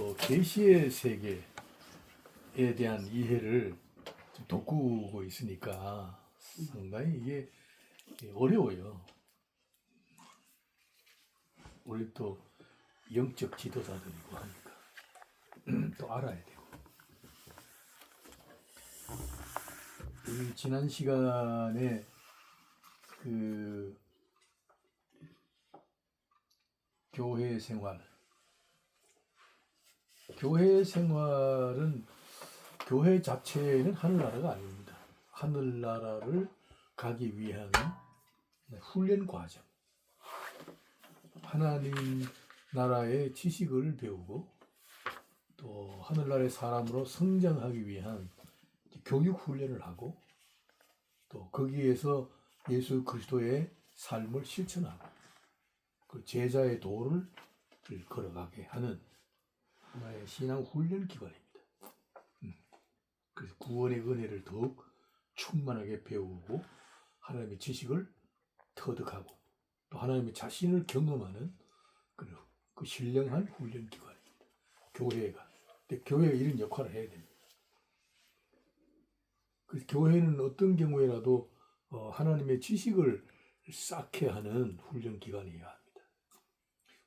또 계시의 세계에 대한 이해를 좀 돋구고 있으니까 상당히 이게 어려워요. 우리 또 영적 지도자들이고 하니까 또 알아야 되고. 이 지난 시간에 그 교회 생활은 교회 자체는 하늘나라가 아닙니다. 하늘나라를 가기 위한 훈련 과정. 하나님 나라의 지식을 배우고 또 하늘나라의 사람으로 성장하기 위한 교육 훈련을 하고 또 거기에서 예수 그리스도의 삶을 실천하고 그 제자의 도를 걸어가게 하는 하나의 신앙 훈련 기관입니다. 그래서 구원의 은혜를 더욱 충만하게 배우고 하나님의 지식을 터득하고 또 하나님의 자신을 경험하는 그 신령한 훈련 기관입니다. 교회가. 근데 교회가 이런 역할을 해야 됩니다. 그래서 교회는 어떤 경우에라도 하나님의 지식을 쌓게 하는 훈련 기관이어야 합니다.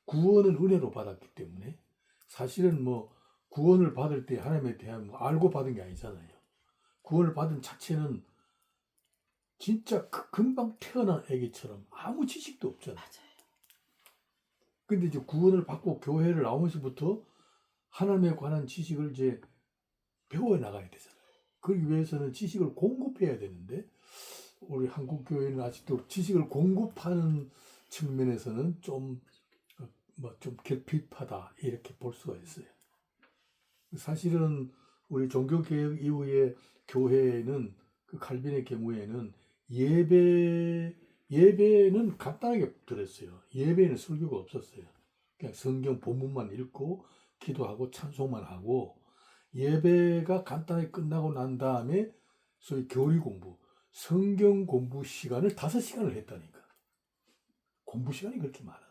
구원은 은혜로 받았기 때문에 사실은 구원을 받을 때 하나님에 대한 알고 받은 게 아니잖아요. 구원을 받은 자체는 진짜 금방 태어난 애기처럼 아무 지식도 없잖아요. 맞아요. 근데 이제 구원을 받고 교회를 나오면서부터 하나님에 관한 지식을 이제 배워 나가야 되잖아요. 그러기 위해서는 지식을 공급해야 되는데 우리 한국 교회는 아직도 지식을 공급하는 측면에서는 좀 결핍하다 이렇게 볼 수가 있어요. 사실은 우리 종교개혁 이후에 교회는 그 칼빈의 경우에는 예배는 간단하게 들었어요. 예배는 설교가 없었어요. 그냥 성경 본문만 읽고 기도하고 찬송만 하고 예배가 간단하게 끝나고 난 다음에 소위 교리 공부, 성경 공부 시간을 5시간을 했다니까. 공부 시간이 그렇게 많았어요.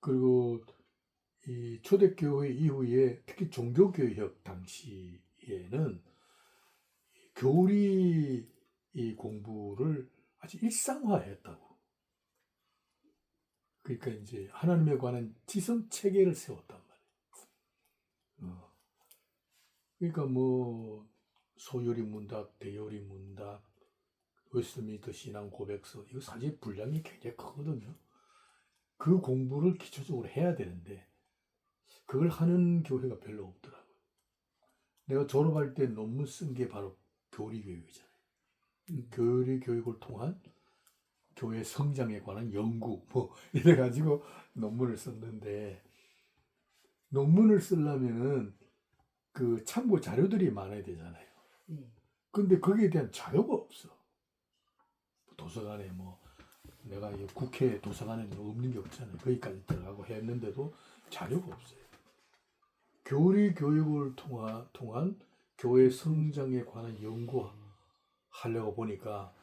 그리고 이 초대교회 이후에 특히 종교개혁 당시에는 교리 이 공부를 아주 일상화했다고. 그러니까 이제 하나님에 관한 지성 체계를 세웠단 말이에요. 그러니까 소요리 문답, 대요리 문답, 웨스트민스터 신앙 고백서 이거 사실 분량이 굉장히 크거든요. 그 공부를 기초적으로 해야 되는데 그걸 하는 교회가 별로 없더라고요. 내가 졸업할 때 논문 쓴 게 바로 교리 교육이잖아요. 교리 교육을 통한 교회 성장에 관한 연구 이래가지고 논문을 썼는데 논문을 쓰려면은 그 참고 자료들이 많아야 되잖아요. 근데 거기에 대한 자료가 없어. 도서관에 내가 국회 도서관에는 없는 게 없잖아요. 거기까지 들어가고 했는데도 자료가 없어요. 교리 교육을 통한 교회 성장에 관한 연구하려고 보니까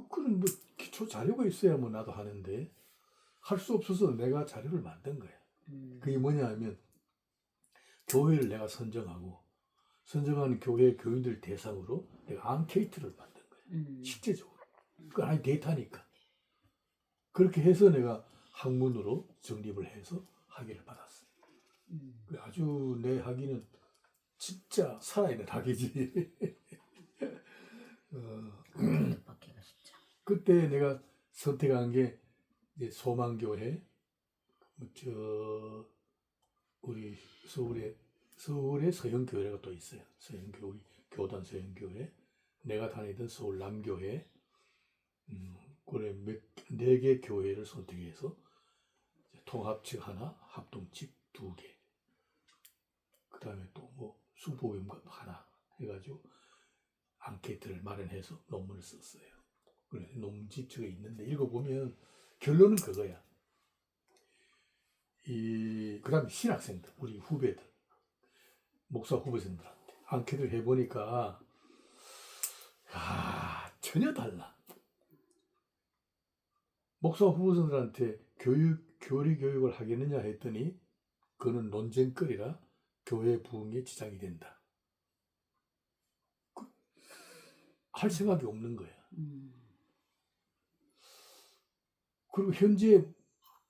그런 기초 자료가 있어야 나도 하는데 할 수 없어서 내가 자료를 만든 거야. 그게 뭐냐 하면 교회를 내가 선정하는 교회 교인들 대상으로 내가 앙케이트를 만든 거야. 실제적으로. 그건 아니 데이터니까. 그렇게 해서 내가 학문으로 정립을 해서 학위를 받았어요. 아주 내 학위는 진짜 살아있는 학위지. 그때 내가 선택한 게 이제 소망교회, 우리 서울에 서영교회가 또 있어요. 서영교회, 교단 서영교회. 내가 다니던 서울 남교회, 그래 4개 교회를 선택해서 통합측 하나, 합동측 2개. 그 다음에 또 수보위원과 하나 해가지고 앙케이트를 마련해서 논문을 썼어요. 그래 논문 집초가 있는데 읽어보면 결론은 그거야. 그 다음에 신학생들, 우리 후배들, 목사 후배생들한테 앙케이트를 해보니까 전혀 달라. 목사 후배생들한테 교리 교육을 하겠느냐 했더니 그거는 논쟁거리라 교회 부흥에 지장이 된다. 할 생각이 없는 거야. 그리고 현재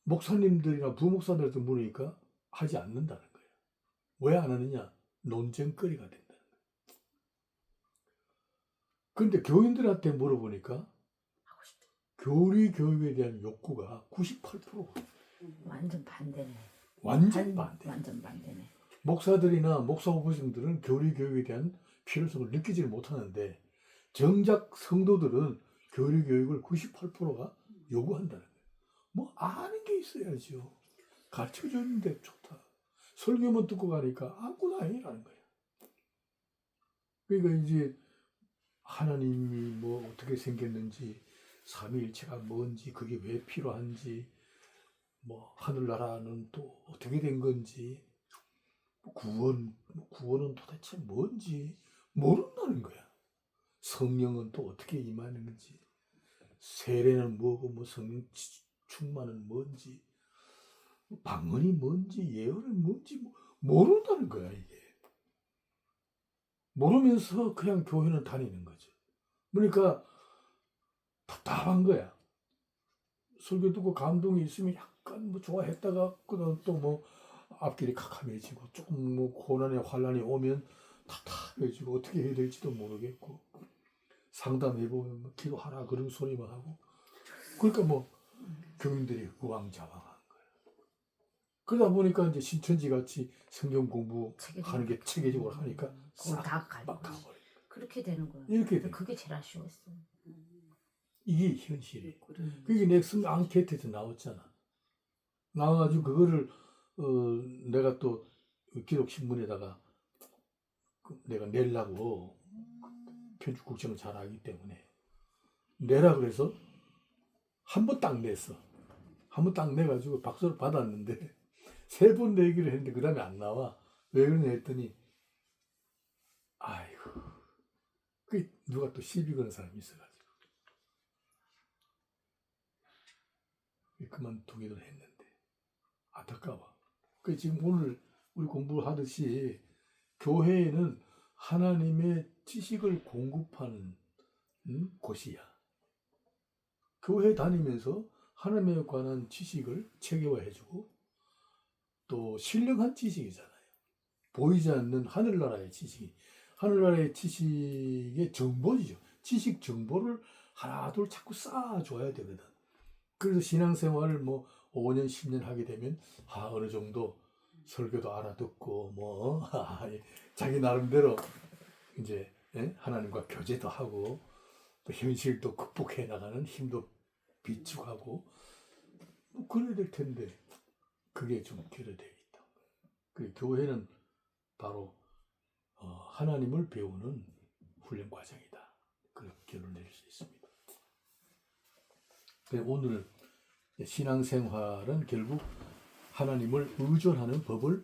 목사님들이나 부목사들한테 물으니까 하지 않는다는 거예요. 왜 안 하느냐? 논쟁거리가 된다는 거예요. 그런데 교인들한테 물어보니까 교리 교육에 대한 욕구가 98%. 완전 반대네. 완전 반대. 완전 반대네. 목사들이나 목사 후보생들은 교리 교육에 대한 필요성을 느끼지 못하는데 정작 성도들은 교리 교육을 98%가 요구한다는 거예요. 뭐 아는 게 있어야죠. 가르쳐줬는데 좋다. 설교만 듣고 가니까 아무것도 아니라는 거예요. 그러니까 이제 하나님이 뭐 어떻게 생겼는지, 삼위일체가 뭔지, 그게 왜 필요한지, 뭐 하늘나라는 또 어떻게 된 건지, 구원은 도대체 뭔지 모른다는 거야. 성령은 또 어떻게 임하는지, 세례는 뭐고, 뭐 성령 충만은 뭔지, 방언이 뭔지, 예언은 뭔지 모른다는 거야, 이게. 모르면서 그냥 교회는 다니는 거죠. 그러니까 답답한 거야. 설교 듣고 감동이 있으면 약간 뭐 좋아했다가 그다음 또 뭐 앞길이 캄캄해지고 조금 뭐 고난의 환란이 오면 답답해지고 어떻게 해야 될지도 모르겠고 상담해보면 뭐 기도하라 그런 소리만 하고 그러니까 뭐 교인들이 우왕좌왕한 거예요. 그러다 보니까 이제 신천지 같이 성경 공부하는 게 체계적으로 하니까 싹 다 막 가버려. 그렇게 되는 거야. 이렇게 돼. 그게 제일 아쉬웠어. 이게 현실이에요. 그게 넥슨 앙케이트에서 나왔잖아. 나와가지고 그거를 내가 또 기록신문에다가 내가 내려고 편집 국정을 잘 알기 때문에 내라 그래서 한 번 딱 냈어. 한 번 딱 내가지고 박수를 받았는데 3번 내기를 했는데 그 다음에 안 나와. 왜 그러냐 했더니 아이고 그 누가 또 시비 거는 사람이 있어가지고 그만두기도 했는데 안타까워. 그 지금 오늘 우리 공부하듯이 교회에는 하나님의 지식을 공급하는 곳이야. 교회 다니면서 하나님에 관한 지식을 체계화해주고 또 신령한 지식이잖아요. 보이지 않는 하늘나라의 지식이 하늘나라의 지식의 정보죠. 지식 정보를 하나둘 자꾸 쌓아줘야 되거든. 그래서 신앙생활을 뭐 5년 10년 하게 되면 어느 정도 설교도 알아듣고 뭐 자기 나름대로 이제 하나님과 교제도 하고 또 현실도 극복해 나가는 힘도 비축하고 뭐 그래야 될 텐데 그게 좀 결여되어 있다. 그 교회는 바로 하나님을 배우는 훈련 과정이다. 그렇게 결론을 내릴 수 있습니다. 오늘 신앙생활은 결국 하나님을 의존하는 법을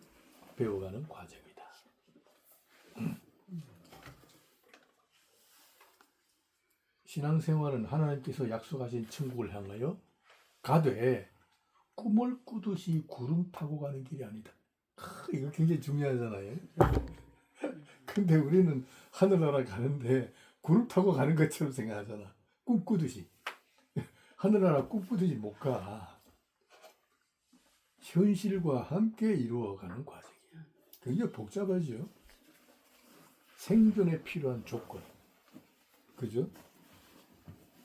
배워가는 과정이다. 신앙생활은 하나님께서 약속하신 천국을 향하여 가되 꿈을 꾸듯이 구름 타고 가는 길이 아니다. 이거 굉장히 중요하잖아요. 근데 우리는 하늘나라 가는데 구름 타고 가는 것처럼 생각하잖아. 꿈꾸듯이. 하늘나라 꿈꾸듯이 못 가. 현실과 함께 이루어가는 과정이야. 굉장히 복잡하죠. 생존에 필요한 조건. 그죠?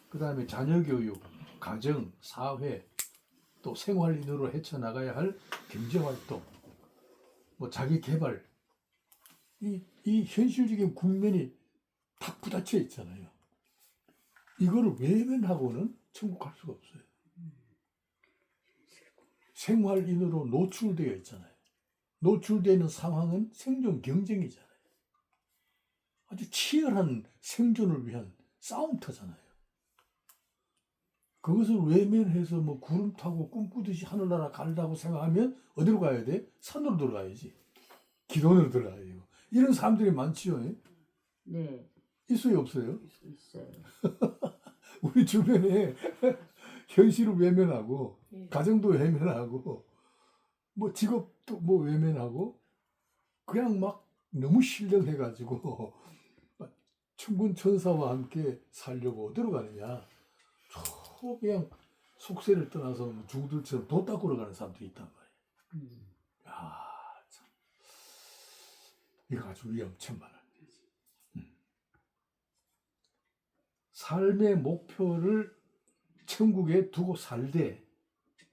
그 다음에 자녀교육, 가정, 사회, 또 생활인으로 헤쳐나가야 할 경제활동, 뭐 자기개발. 이 현실적인 국면이 다 부딪혀 있잖아요. 이거를 외면하고는 천국 갈 수가 없어요. 생활인으로 노출되어 있잖아요. 노출되는 상황은 생존 경쟁이잖아요. 아주 치열한 생존을 위한 싸움터잖아요. 그것을 외면해서 뭐 구름 타고 꿈꾸듯이 하늘나라 간다고 생각하면 어디로 가야 돼? 산으로 들어가야지. 기도원으로 들어가야 되고. 이런 사람들이 많지요. 네. 있어요, 없어요? 있어요. 우리 주변에 현실을 외면하고 예. 가정도 외면하고 뭐 직업도 뭐 외면하고 그냥 막 너무 신령해가지고 천군 천사와 함께 살려고 어디로 가느냐. 저 그냥 속세를 떠나서 뭐 중들처럼 도 닦으러 가는 사람들이 있단 말이에요. 야, 참. 이거 아주 위험천만한 거지. 삶의 목표를 천국에 두고 살되,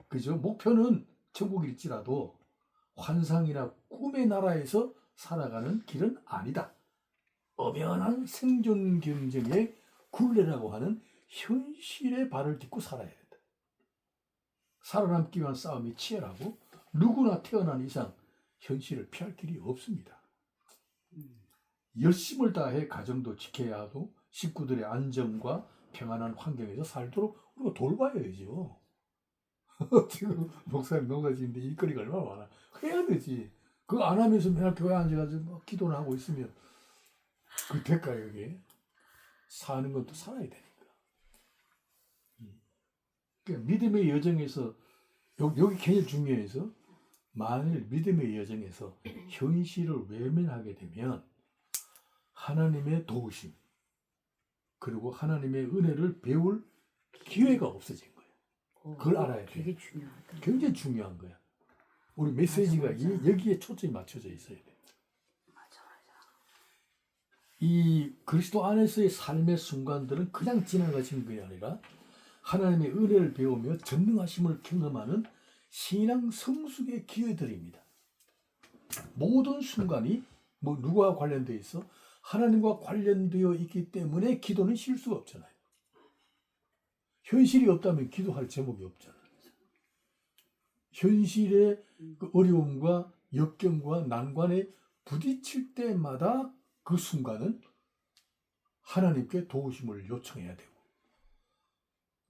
그죠? 목표는 천국일지라도 환상이나 꿈의 나라에서 살아가는 길은 아니다. 엄연한 생존 경쟁의 굴레라고 하는 현실에 발을 딛고 살아야 된다. 살아남기 위한 싸움이 치열하고 누구나 태어난 이상 현실을 피할 길이 없습니다. 열심을 다해 가정도 지켜야 하고 식구들의 안정과 평안한 환경에서 살도록 우리가 돌봐야 되죠. 지금 목사님 농사 짓는데 일거리가 얼마나 많아. 해야 되지. 그거 안 하면서 맨날 교회 앉아가지고 뭐 기도를 하고 있으면 그 될까요, 이게? 사는 건 또 살아야 되니까. 그러니까 믿음의 여정에서, 여기 굉장히 중요해서, 만일 믿음의 여정에서 현실을 외면하게 되면 하나님의 도우심, 그리고 하나님의 은혜를 배울 기회가 없어진 거예요. 그걸 알아야 돼요. 되게 중요하다. 굉장히 중요한 거야. 우리 메시지가 맞아. 여기에 초점이 맞춰져 있어야 돼. 맞아. 이 그리스도 안에서의 삶의 순간들은 그냥 지나가시는 게 아니라 하나님의 은혜를 배우며 전능하심을 경험하는 신앙 성숙의 기회들입니다. 모든 순간이 뭐 누구와 관련되어 있어? 하나님과 관련되어 있기 때문에 기도는 쉴 수가 없잖아요. 현실이 없다면 기도할 제목이 없잖아요. 현실의 그 어려움과 역경과 난관에 부딪힐 때마다 그 순간은 하나님께 도우심을 요청해야 되고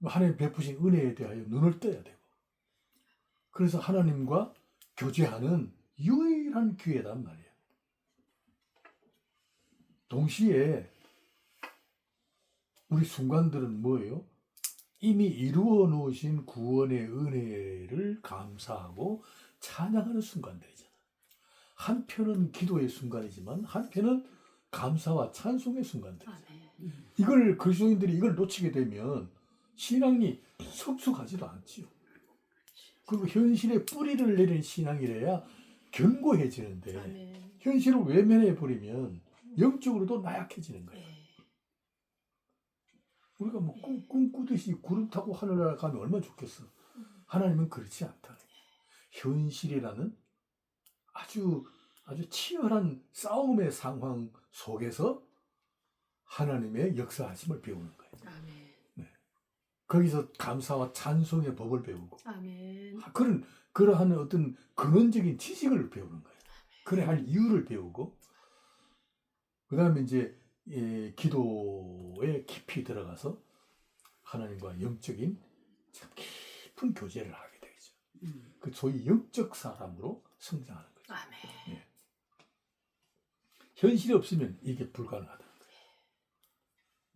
하나님 베푸신 은혜에 대하여 눈을 떠야 되고 그래서 하나님과 교제하는 유일한 기회란 말이에요. 동시에 우리 순간들은 뭐예요? 이미 이루어 놓으신 구원의 은혜를 감사하고 찬양하는 순간들이잖아. 한편은 기도의 순간이지만 한편은 감사와 찬송의 순간들이잖아. 이걸 그리스도인들이 이걸 놓치게 되면 신앙이 성숙하지도 않지요. 그리고 현실에 뿌리를 내린 신앙이래야 견고해지는데 현실을 외면해 버리면 영적으로도 나약해지는 거예요. 우리가 뭐 꿈꾸듯이 구름 타고 하늘나라 가면 얼마나 좋겠어. 하나님은 그렇지 않다. 현실이라는 아주 치열한 싸움의 상황 속에서 하나님의 역사하심을 배우는 거예요. 네. 거기서 감사와 찬송의 법을 배우고 그러한 어떤 근원적인 지식을 배우는 거예요. 그래 할 이유를 배우고 그 다음에 이제 기도에 깊이 들어가서 하나님과 영적인 참 깊은 교제를 하게 되죠. 그 소위 영적 사람으로 성장하는 거죠. 예. 현실이 없으면 이게 불가능하다는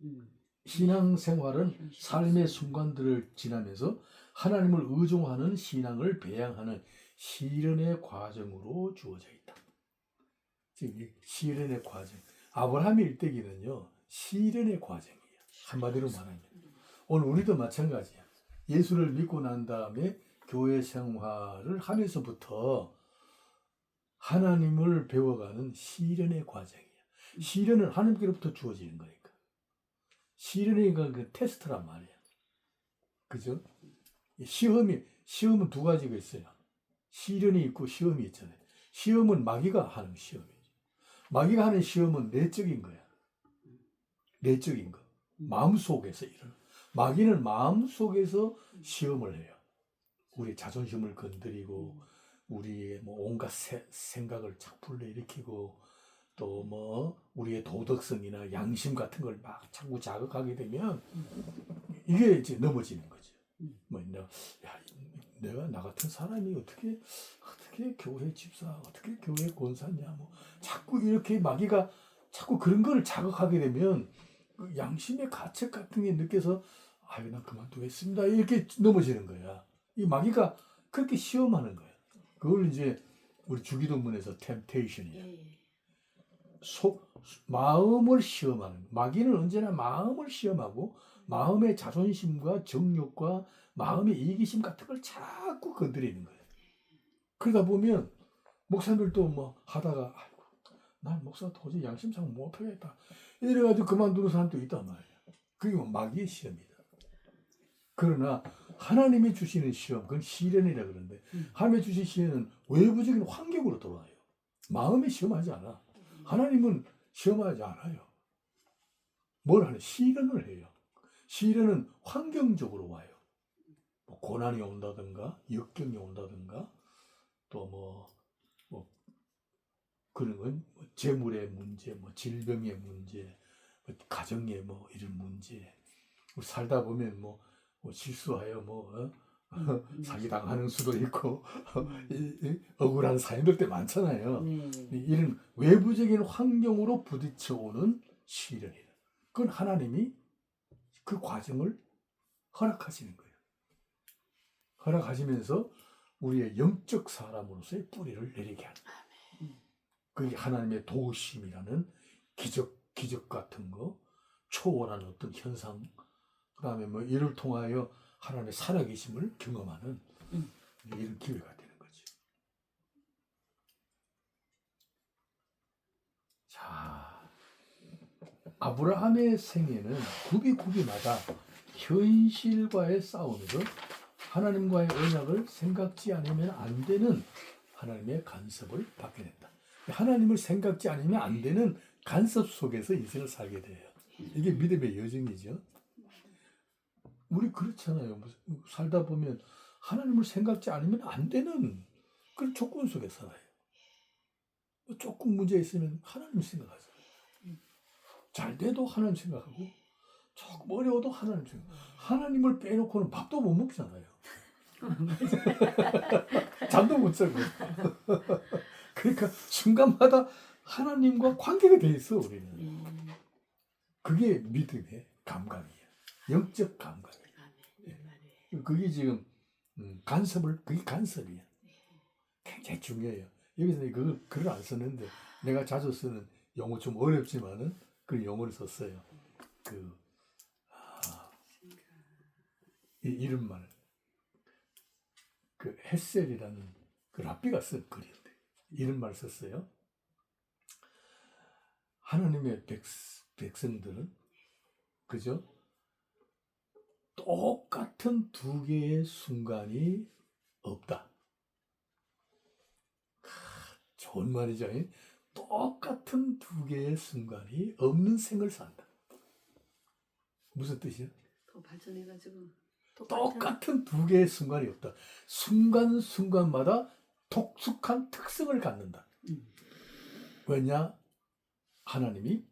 거예요. 신앙생활은 삶의 순간들을 지나면서 하나님을 의존하는 신앙을 배양하는 시련의 과정으로 주어져 있다. 지금 이 시련의 과정. 아브라함의 일대기는요, 시련의 과정이에요. 한마디로 말하면. 오늘 우리도 마찬가지야. 예수를 믿고 난 다음에 교회 생활을 하면서부터 하나님을 배워가는 시련의 과정이야. 시련은 하나님께로부터 주어지는 거니까. 시련이니까 그 테스트란 말이야. 그죠? 시험은 두 가지가 있어요. 시련이 있고 시험이 있잖아요. 시험은 마귀가 하는 시험이죠. 마귀가 하는 시험은 내적인 거야. 내적인 거. 마음속에서 일어나. 마귀는 마음속에서 시험을 해요. 우리 자존심을 건드리고 우리의 뭐 온갖 생각을 착 불러일으키고 또 뭐 우리의 도덕성이나 양심 같은 걸 막 자꾸 자극하게 되면 이게 이제 넘어지는 거죠. 뭐 내가 나 같은 사람이 어떻게 교회 집사, 어떻게 교회 권사냐, 뭐 자꾸 이렇게 마귀가 자꾸 그런 거를 자극하게 되면 그 양심의 가책 같은 게 느껴서 난 그만두겠습니다 이렇게 넘어지는 거야. 이 마귀가 그렇게 시험하는 거야. 그걸 이제 우리 주기도문에서 temptation이에요. 예. 마음을 시험하는, 마귀는 언제나 마음을 시험하고 마음의 자존심과 정욕과 마음의 이기심 같은 걸 자꾸 건드리는 거예요. 그러다 보면 목사님들도 뭐 하다가 아이고 난 목사 도저히 양심상 못하겠다 이래가지고 그만두는 사람도 있단 말이에요. 그게 마귀의 시험이다. 그러나 하나님이 주시는 시험, 그건 시련이라 그러는데 하나님이 주신 시련은 외부적인 환경으로 돌아와요. 마음이 시험하지 않아. 하나님은 시험하지 않아요. 뭘 하냐? 시련을 해요. 시련은 환경적으로 와요. 뭐 고난이 온다든가 역경이 온다든가 또 뭐 그런 건 재물의 문제, 뭐 질병의 문제, 뭐 가정의 뭐 이런 문제. 살다 보면 뭐 실수하여 사기당하는 수도 있고 억울한 사연들 때 많잖아요. 네. 이런 외부적인 환경으로 부딪혀오는 시련이다. 그건 하나님이 그 과정을 허락하시는 거예요. 허락하시면서 우리의 영적 사람으로서의 뿌리를 내리게 하는 거예요. 그게 하나님의 도우심이라는 기적 같은 거, 초월한 어떤 현상, 그 다음에 뭐 이를 통하여 하나님의 살아계심을 경험하는 이런 기회가 되는 거죠. 자, 아브라함의 생애는 굽이굽이마다 현실과의 싸움에서 하나님과의 언약을 생각지 않으면 안 되는 하나님의 간섭을 받게 된다. 하나님을 생각지 않으면 안 되는 간섭 속에서 인생을 살게 돼요. 이게 믿음의 여정이죠. 우리 그렇잖아요. 살다 보면 하나님을 생각지 않으면 안 되는 그런 조건 속에 살아요. 조금 문제 있으면 하나님 생각하세요. 잘 돼도 하나님 생각하고 조금 어려워도 하나님 생각. 하나님을 빼놓고는 밥도 못 먹잖아요. 잠도 못 자고. 그러니까 순간마다 하나님과 관계가 돼 있어 우리는. 그게 믿음의 감각이에요. 영적 감각이에요. 그게 지금 간섭을 그게 간섭이에요. 굉장히 중요해요. 여기서 글을 안 썼는데 내가 자주 쓰는 용어 좀 어렵지만은 그 용어를 썼어요. 이런 말. 그 햇셀이라는 그 랍비가 쓴 글인데 이런 말을 썼어요. 하나님의 백성들은 그죠? 똑같은 두 개의 순간이 없다. 좋은 말이죠. 똑같은 두 개의 순간이 없는 생을 산다. 무슨 뜻이야? 더 발전해가지고 똑같은 두 개의 순간이 없다. 순간순간마다 독특한 특성을 갖는다. 왜냐? 하나님이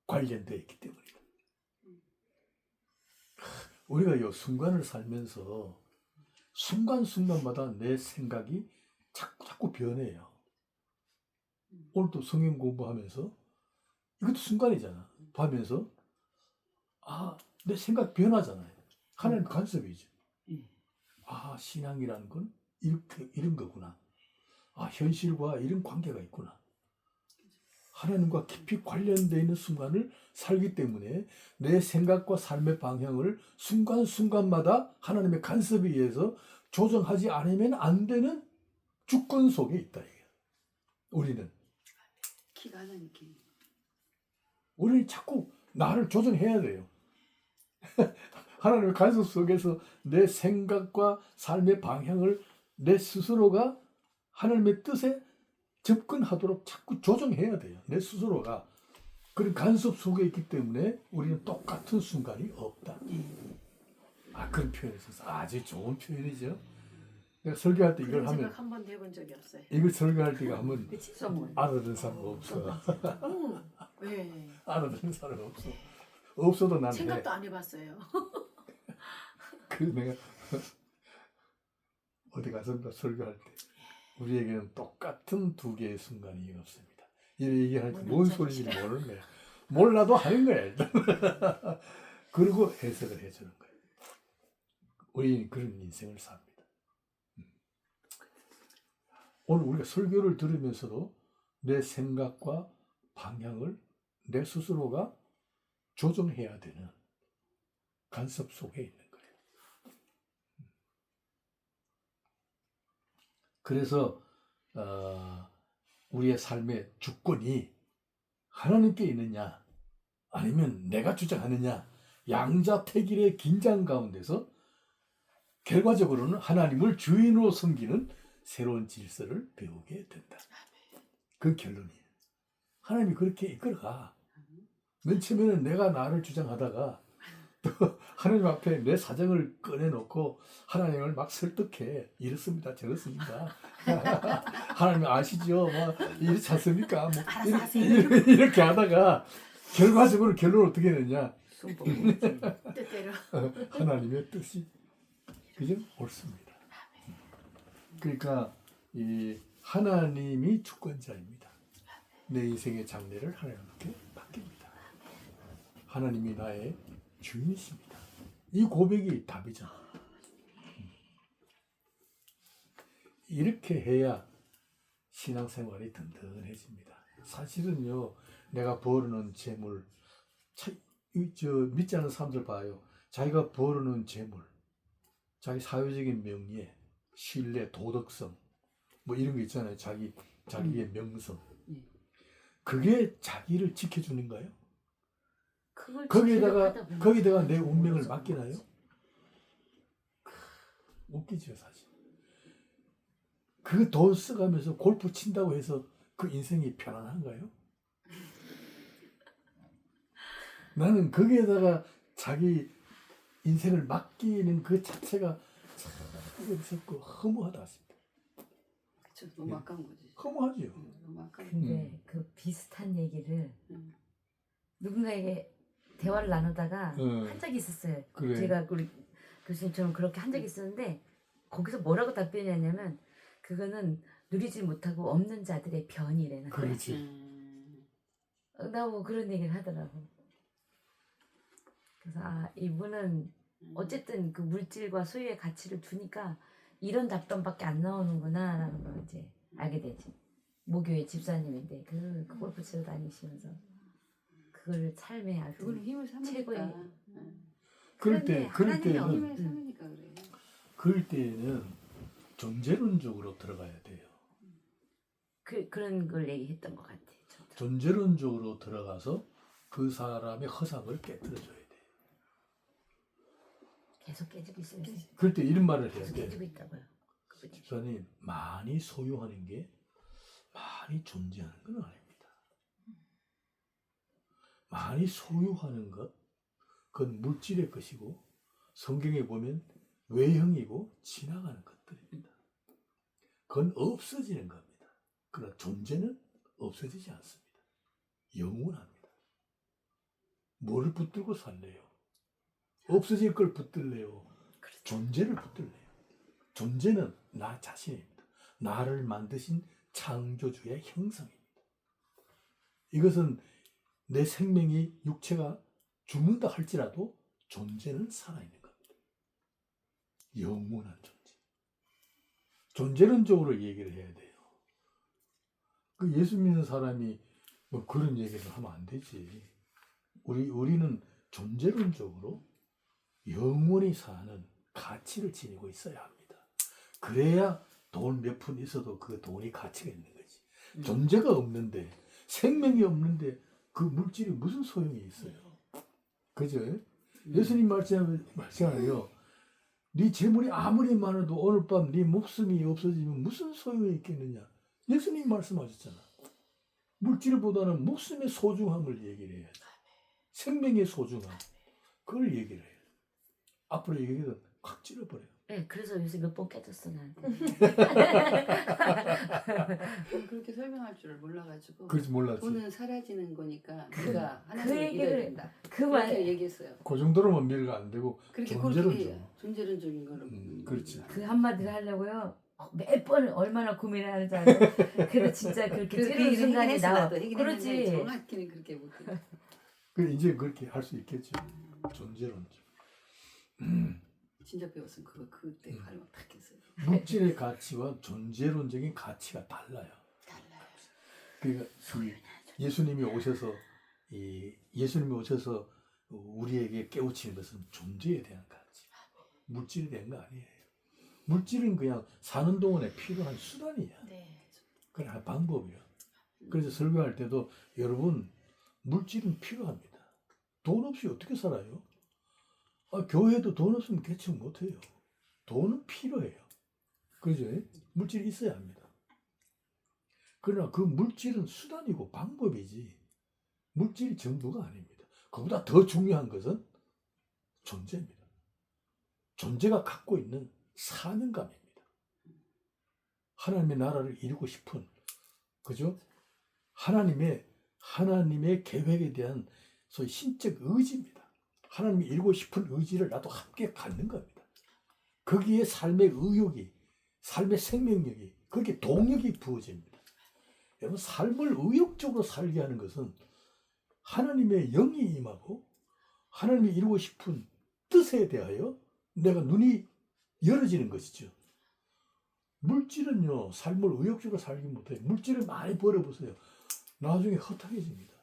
관련되어 있기 때문이다. 우리가 이 순간을 살면서 순간순간마다 내 생각이 자꾸 변해요. 오늘도 성경 공부하면서 이것도 순간이잖아. 하면서 내 생각 변하잖아요. 하나님 간섭이죠. 신앙이라는 건 이런 거구나. 현실과 이런 관계가 있구나. 하나님과 깊이 관련되어 있는 순간을 살기 때문에 내 생각과 삶의 방향을 순간순간마다 하나님의 간섭에 의해서 조정하지 않으면 안 되는 주권 속에 있다. 우리는. 키가 하나님께. 우리는 자꾸 나를 조정해야 돼요. 하나님의 간섭 속에서 내 생각과 삶의 방향을 내 스스로가 하나님의 뜻에 접근하도록 자꾸 조정해야 돼요. 내 스스로가. 그런 간섭 속에 있기 때문에 우리는 똑같은 순간이 없다. 그런 표현을 써서 아주 좋은 표현이죠. 내가 설교할 때 이걸 하면 한 번도 해본 적이 없어요. 이걸 설교할 때가 하면 그치, 소문. 알아듣는 사람 없어. 네. 알아듣는 사람 없어. 없어도 나는 생각도 안 해봤어요. 내가 어디 가서 설교할 때 우리에게는 똑같은 두 개의 순간이 없습니다. 이런 얘기하니까 뭔 소리인지 모르는 거야. 몰라도 하는 거야 일단. 그리고 해석을 해주는 거예요. 우리는 그런 인생을 삽니다. 오늘 우리가 설교를 들으면서도 내 생각과 방향을 내 스스로가 조정해야 되는 간섭 속에 있는 거예요. 그래서 우리의 삶의 주권이 하나님께 있느냐 아니면 내가 주장하느냐, 양자택일의 긴장 가운데서 결과적으로는 하나님을 주인으로 섬기는 새로운 질서를 배우게 된다. 그 결론이에요. 하나님이 그렇게 이끌어가. 맨 처음에는 내가 나를 주장하다가 또 하나님 앞에 내 사정을 꺼내놓고 하나님을 막 설득해. 이렇습니다, 저렇습니다. 하나님 아시죠? 뭐 이렇지 않습니까? 뭐 알아서 하세요. 이렇게 하다가 결과적으로 결론을 어떻게 내냐? 뜻대로. 하나님의 뜻이 그죠? 옳습니다. 그러니까 이 하나님이 주권자입니다. 내 인생의 장래를 하나님께 맡깁니다. 하나님이 나의 주인이십니다. 이 고백이 답이죠. 이렇게 해야 신앙생활이 든든해집니다. 사실은요, 내가 벌어놓은 재물, 믿지 않는 사람들 봐요. 자기가 벌어놓은 재물, 자기 사회적인 명예, 신뢰, 도덕성, 뭐 이런 거 있잖아요. 자기의 명성. 그게 자기를 지켜주는가요? 거기다가 내 운명을 맡기나요? 웃기죠, 사실. 그 돈 써가면서 골프 친다고 해서 그 인생이 편안한가요? 나는 거기에다가 자기 인생을 맡기는 그 자체가 참 어리석고 허무하다 싶다. 그쵸, 너무 아까운 거지. 허무하죠. 너무 아까운. 근데 그 비슷한 얘기를 누군가에게 대화를 나누다가 한 적이 있었어요. 그래. 제가 우리 교수님처럼 그렇게 한 적이 있었는데 거기서 뭐라고 답변했냐면 그거는 누리지 못하고 없는 자들의 변이래는 거야. 그렇지. 나 뭐 그런 얘기를 하더라고. 그래서 이분은 어쨌든 그 물질과 소유의 가치를 두니까 이런 답변밖에 안 나오는구나라는 걸 이제 알게 되지. 모교의 집사님인데 그 골프 치러 다니시면서 그걸 삶의 아주 그거는 힘을 삼으니까. 최고의 그럴 하나님이 때는 힘을 삼으니까 그래. 그럴 때는 존재론적으로 들어가야 돼요. 그런 걸 얘기했던 것 같아. 저도. 존재론적으로 들어가서 그 사람의 허상을 깨뜨려줘야 돼요. 계속 깨지고 있어요. 그럴 때 이런 말을 해야 계속 돼요. 깨지고 있다고요. 그분이. 집사님, 많이 소유하는 게 많이 존재하는 건 아닙니다. 많이 소유하는 것, 그건 물질의 것이고 성경에 보면 외형이고 지나가는 것들입니다. 그건 없어지는 겁니다. 그러나 존재는 없어지지 않습니다. 영원합니다. 뭘 붙들고 살래요? 없어질 걸 붙들래요? 존재를 붙들래요? 존재는 나 자신입니다. 나를 만드신 창조주의 형상입니다. 이것은 내 생명이 육체가 죽는다 할지라도 존재는 살아있는 겁니다. 영원한 존재. 존재론적으로 얘기를 해야 돼요. 그 예수 믿는 사람이 뭐 그런 얘기를 하면 안 되지. 우리는 존재론적으로 영원히 사는 가치를 지니고 있어야 합니다. 그래야 돈 몇 푼 있어도 그 돈이 가치가 있는 거지. 존재가 없는데, 생명이 없는데 그 물질이 무슨 소용이 있어요? 그죠? 예수님 말씀하세요. 네 재물이 아무리 많아도 오늘 밤 네 목숨이 없어지면 무슨 소용이 있겠느냐? 예수님 말씀하셨잖아. 물질보다는 목숨의 소중함을 얘기를 해야지. 생명의 소중함. 그걸 얘기를 해요. 앞으로 얘기해도 확 찔러버려요. 네, 그래서 요새 몇 번 깨졌어 나한테. 그렇게 설명할 줄을 몰라가지고. 그렇지 몰랐지. 돈은 사라지는 거니까 네가 그 하나님을 믿어야 얘기를 된다. 그말 그렇게 얘기했어요. 그 정도로만 밀가 안 되고 그렇게 존재론적으로. 존재론적인 거를. 그렇지. 그 한마디를 하려고요. 몇 번 얼마나 고민을 하는지 알아요. 그래도 진짜 그렇게 찌르는 순간이 나와. 그렇지. 정확히는 그렇게 못해. 그 이제 그렇게 할 수 있겠죠. 존재론적. 진짜 배웠으면 그때 활용 딱 했어요. 물질의 가치와 존재론적인 가치가 달라요. 달라요. 그러니까 예수님이 오셔서 우리에게 깨우치는 것은 존재에 대한 가치, 물질에 대한 거 아니에요. 물질은 그냥 사는 동안에 필요한 수단이야. 네. 그냥 방법이야. 그래서 설교할 때도 여러분 물질은 필요합니다. 돈 없이 어떻게 살아요? 교회도 돈 없으면 개척 못해요. 돈은 필요해요. 그죠? 물질이 있어야 합니다. 그러나 그 물질은 수단이고 방법이지 물질이 전부가 아닙니다. 그보다 더 중요한 것은 존재입니다. 존재가 갖고 있는 사명감입니다. 하나님의 나라를 이루고 싶은, 그죠? 하나님의 계획에 대한 소위 신적 의지입니다. 하나님이 이루고 싶은 의지를 나도 함께 갖는 겁니다. 거기에 삶의 의욕이, 삶의 생명력이, 거기에 동력이 부어집니다. 여러분, 삶을 의욕적으로 살게 하는 것은 하나님의 영이 임하고 하나님이 이루고 싶은 뜻에 대하여 내가 눈이 열어지는 것이죠. 물질은요, 삶을 의욕적으로 살기 못해요. 물질을 많이 벌어보세요. 나중에 허탕해집니다.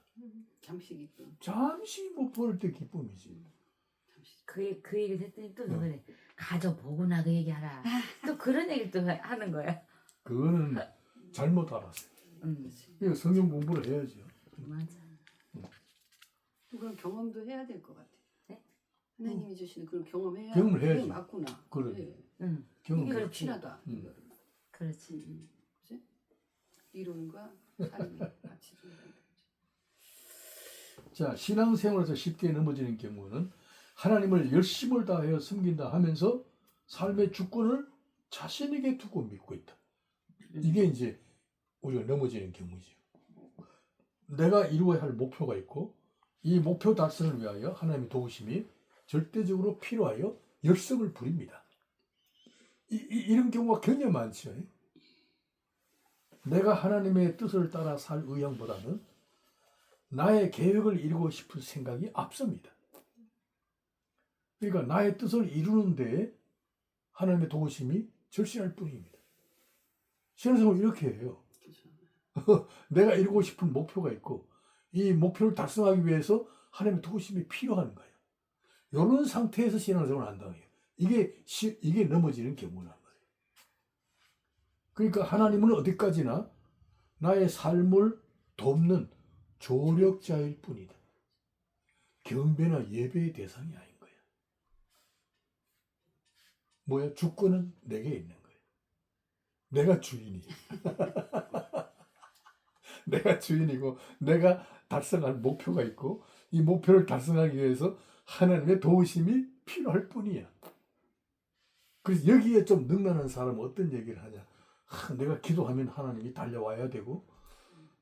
잠시 기쁨. 잠시 못 벌을 때 기쁨이지. 그 얘기를 했더니 또 그래. 가져보구나 그 얘기하라. 또 그런 얘기를 또 하는 거야. 그거는 잘못 알았어요. 그러니까 성경 공부를 해야죠. 맞아. 그런 경험도 해야 될 것 같아. 네? 하나님이 주시는 그런 경험해야. 경험을 해야지. 그게 맞구나. 그래. 네. 응. 경험. 이게 그렇지. 확실하다. 그렇지. 그치? 이론과 삶이 같이 좀. 자, 신앙생활에서 쉽게 넘어지는 경우는 하나님을 열심을 다하여 섬긴다 하면서 삶의 주권을 자신에게 두고 믿고 있다. 이게 이제 우리가 넘어지는 경우죠. 내가 이루어야 할 목표가 있고 이 목표 달성을 위하여 하나님의 도우심이 절대적으로 필요하여 열성을 부립니다. 이런 경우가 굉장히 많죠. 내가 하나님의 뜻을 따라 살 의향보다는 나의 계획을 이루고 싶은 생각이 앞섭니다. 그러니까 나의 뜻을 이루는 데 하나님의 도우심이 절실할 뿐입니다. 신앙생활 이렇게 해요. 내가 이루고 싶은 목표가 있고 이 목표를 달성하기 위해서 하나님의 도우심이 필요한 거예요. 이런 상태에서 신앙생활을 한다는 거예요. 이게 넘어지는 경우란 말이에요. 그러니까 하나님은 어디까지나 나의 삶을 돕는 조력자일 뿐이다. 경배나 예배의 대상이 아닌 거야. 뭐야? 주권은 내게 있는 거예요. 내가 주인이야. 내가 주인이고 내가 달성할 목표가 있고 이 목표를 달성하기 위해서 하나님의 도우심이 필요할 뿐이야. 그래서 여기에 좀 능란한 사람은 어떤 얘기를 하냐? 내가 기도하면 하나님이 달려와야 되고,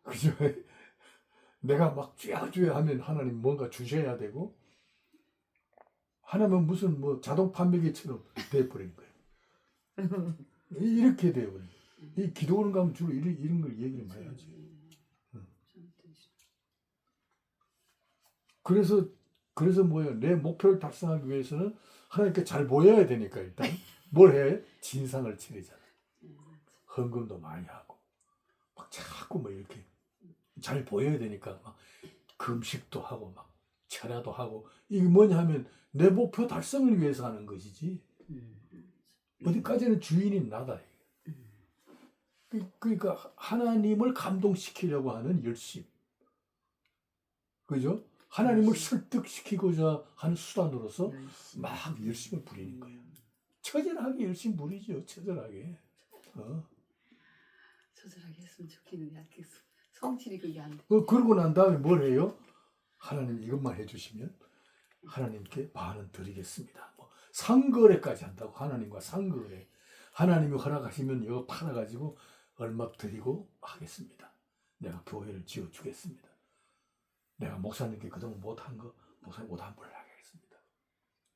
그죠? 내가 막 쥐야쥐야 하면 하나님 뭔가 주셔야 되고, 하나님은 무슨 뭐 자동 판매기처럼 돼버린 거예요. 이렇게 돼버린 거예요. 이 기도하는 가면 주로 이런 걸 얘기를 많이 하지. 그래서 뭐예요? 내 목표를 달성하기 위해서는 하나님께 잘 보여야 되니까 일단 뭘 해? 진상을 치르잖아. 헌금도 많이 하고 막 자꾸 뭐 이렇게 잘 보여야 되니까 막 금식도 하고 막 철야도 하고 이게 뭐냐 하면 내 목표 달성을 위해서 하는 것이지 어디까지는 주인이 나다. 그러니까 하나님을 감동시키려고 하는 열심, 그죠? 하나님을 설득시키고자 하는 수단으로서 막 열심을 부리는 거예요. 처절하게 열심 부리죠. 처절하게. 처절하게 했으면 좋겠는데 알겠어. 성질이 그게 안 돼. 그러고 난 다음에 뭘 해요? 하나님 이것만 해주시면 하나님께 반은 드리겠습니다. 뭐 상거래까지 한다고. 하나님과 상거래. 하나님이 허락하시면 이거 팔아가지고 얼마 드리고 하겠습니다. 내가 교회를 지어주겠습니다. 내가 목사님께 그동안 못한 거 목사님 옷 한 벌 하겠습니다.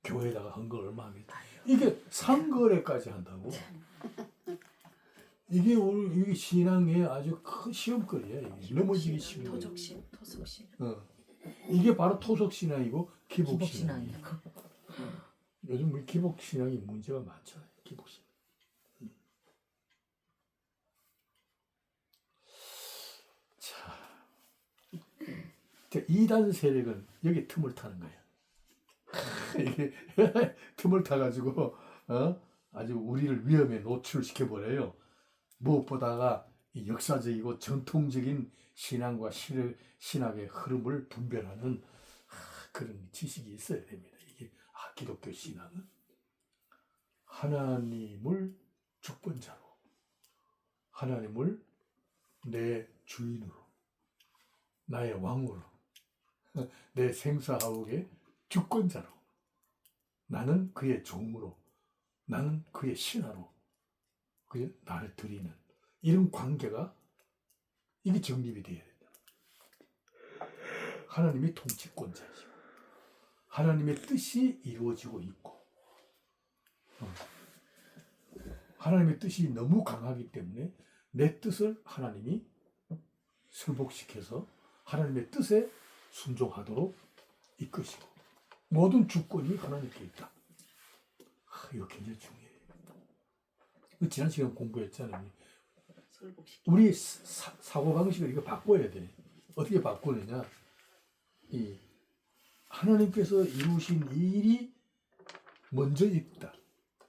교회에다가 헌금 얼마 하겠다. 이게 상거래까지 한다고. 이게 우리 신앙의 아주 큰 시험거리야. 이게. 넘어지기 쉬운 거야. 토속신. 이게 바로 토속신앙이고 기복신앙이야. 기복신앙이야. 요즘 우리 기복신앙이 문제가 많잖아요. 기복신앙. 자, 이단 세력은 여기 틈을 타는 거예요. 이게 틈을 타가지고 아주 우리를 위험에 노출시켜 버려요. 무엇보다가 이 역사적이고 전통적인 신앙과 신학의 흐름을 분별하는 그런 지식이 있어야 됩니다. 이게 기독교 신앙은 하나님을 주권자로, 하나님을 내 주인으로, 나의 왕으로, 내 생사하옥의 주권자로, 나는 그의 종으로, 나는 그의 신하로, 그의 나를 드리는 이런 관계가 이게 정립이 되어야 된다. 하나님이 통치권자이시고 하나님의 뜻이 이루어지고 있고 하나님의 뜻이 너무 강하기 때문에 내 뜻을 하나님이 설복시켜서 하나님의 뜻에 순종하도록 이끄시고 모든 주권이 하나님께 있다. 이거 굉장히 중요해요. 지난 시간 공부했잖아요. 우리 사고방식을 이거 바꿔야 돼. 어떻게 바꾸느냐. 이 하나님께서 이루신 일이 먼저 있다.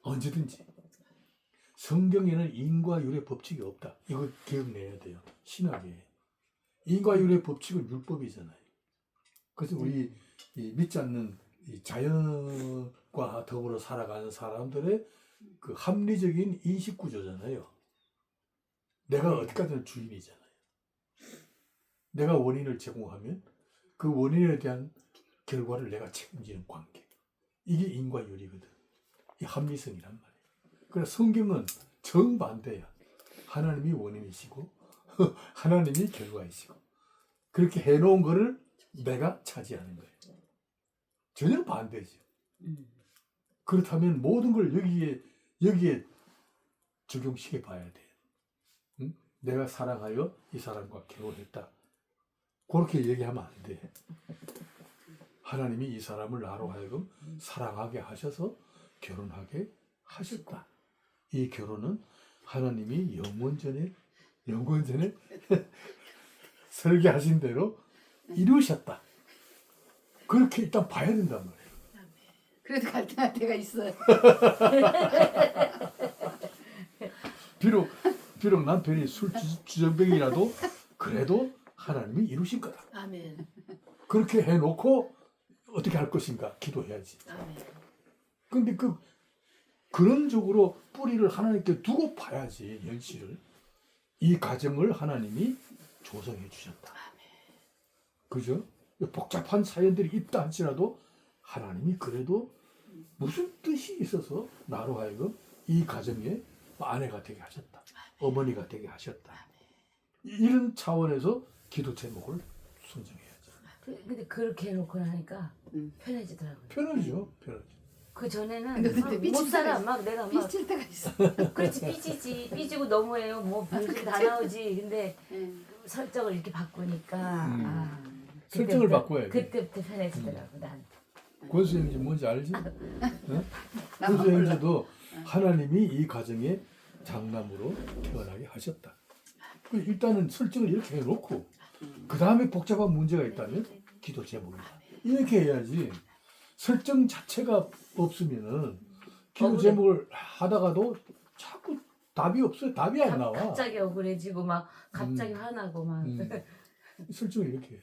언제든지. 성경에는 인과율의 법칙이 없다. 이거 기억내야 돼요. 신학에. 인과율의 법칙은 율법이잖아요. 그래서 우리 믿지 않는 자연과 더불어 살아가는 사람들의 그 합리적인 인식 구조잖아요. 내가 어디까지나 주인이잖아요. 내가 원인을 제공하면 그 원인에 대한 결과를 내가 책임지는 관계. 이게 인과율이거든. 이 합리성이란 말이에요. 그래서 성경은 정반대야. 하나님이 원인이시고 하나님이 결과이시고 그렇게 해놓은 거를 내가 차지하는 거예요. 전혀 반대죠. 그렇다면 모든 걸 여기에 적용시켜 봐야 돼. 응? 내가 사랑하여 이 사람과 결혼했다. 그렇게 얘기하면 안 돼. 하나님이 이 사람을 나로 하여금 사랑하게 하셔서 결혼하게 하셨다. 이 결혼은 하나님이 영원 전에 설계하신 대로 이루셨다. 그렇게 일단 봐야 된단 말이에요. 그래도 갈등할 때가 있어요. 비록 남편이 술 주정뱅이라도 그래도 하나님이 이루신 거다. 아멘. 그렇게 해놓고 어떻게 할 것인가 기도해야지. 아멘. 근데 그런 쪽으로 뿌리를 하나님께 두고 봐야지. 현실을. 이 가정을 하나님이 조성해 주셨다. 그죠? 복잡한 사연들이 있다 할지라도 하나님이 그래도 무슨 뜻이 있어서 나로 하여금 이 가정에 아내가 되게 하셨다. 어머니가 되게 하셨다. 이런 차원에서 기도 제목을 선정해야죠. 근데 그렇게 해놓고 나니까 편해지더라고요. 편하죠. 그 전에는 근데 그때 못 삐칠 살아. 때가 막 내가 막 삐칠 때가 있어. 그렇지 삐지고 너무해요. 뭐 별짓 다 나오지. 근데 응. 설정을 이렇게 바꾸니까 설정을 그때부터- 바꿔야 돼. 그때부터 편해지더라고 난. 권수행지 뭔지 알지? 권수행지도 하나님이 이 가정에 장남으로 태어나게 하셨다. 일단은 설정을 이렇게 해놓고 그 다음에 복잡한 문제가 있다면 기도 제목이다. 이렇게 해야지. 설정 자체가 없으면은 기도 제목을 하다가도 자꾸 답이 없어요. 답이 안 나와. 갑자기 억울해지고 막 갑자기 화나고 막. 설정을 이렇게 해.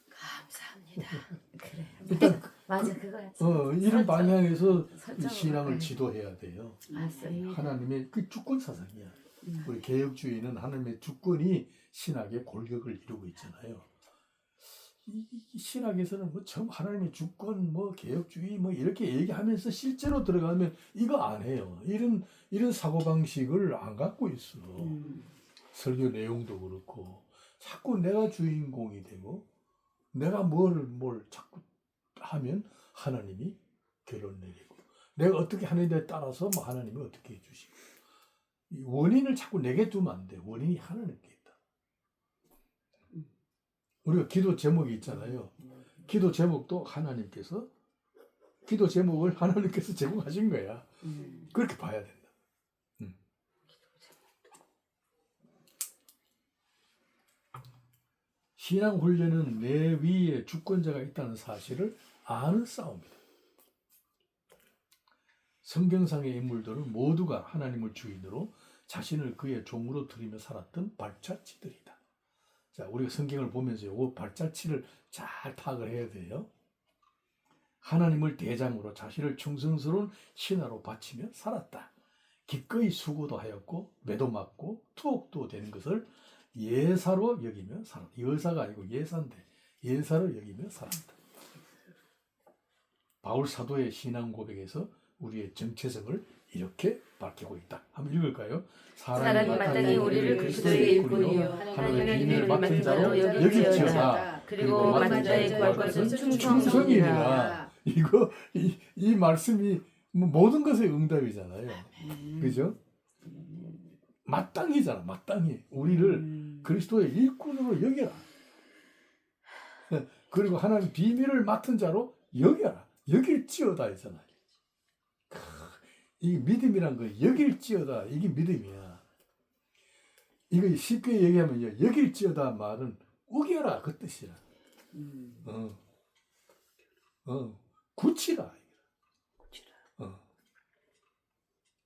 감사합니다. 그래. 일단 맞아 그거야. 이런 설정. 방향에서 설정으로. 신앙을 네. 지도해야 돼요. 맞습니다. 하나님의 그 주권 사상이야. 우리 개혁주의는 하나님의 주권이 신학의 골격을 이루고 있잖아요. 이 신학에서는 뭐 전부 하나님의 주권, 뭐 개혁주의, 뭐 이렇게 얘기하면서 실제로 들어가면 이거 안 해요. 이런 사고 방식을 안 갖고 있어. 설교 내용도 그렇고 자꾸 내가 주인공이 되고 내가 뭘 자꾸 하면 하나님이 결론 내리고 내가 어떻게 하느냐에 따라서 뭐 하나님이 어떻게 해주시고 이 원인을 자꾸 내게 두면 안 돼. 원인이 하나님께 있다. 우리가 기도 제목이 있잖아요. 기도 제목도 기도 제목을 하나님께서 제공하신 거야. 그렇게 봐야 된다. 신앙 훈련은 내 위에 주권자가 있다는 사실을 아는 싸움이다. 성경상의 인물들은 모두가 하나님을 주인으로 자신을 그의 종으로 드리며 살았던 발자취들이다. 자, 우리가 성경을 보면서 이 발자취를 잘 파악을 해야 돼요. 하나님을 대장으로 자신을 충성스러운 신하로 바치며 살았다. 기꺼이 수고도 하였고 매도 맞고 투옥도 되는 것을 예사로 여기며 살았다. 여사가 아니고 예사인데 예사로 여기며 살았다. 바울 사도의 신앙 고백에서 우리의 정체성을 이렇게 밝히고 있다. 한번 읽을까요? 사람이 마땅히 우리를 그리스도의 일꾼이요 하나님의 비밀을 맡은 자로 여길지어다. 그리고 맡은 자의 구할 것은 충성이니라. 이 말씀이 모든 것의 응답이잖아요. 그죠? 마땅히잖아. 마땅히 우리를 그리스도의 일꾼으로 여겨라. 그리고 하나님 비밀을 맡은 자로 여겨라. 여길지어다 했잖아요. 이 믿음이란 거 여길지어다 이게 믿음이야. 이거 쉽게 얘기하면요. 여길지어다 말은 우겨라 그 뜻이라. 굳히라.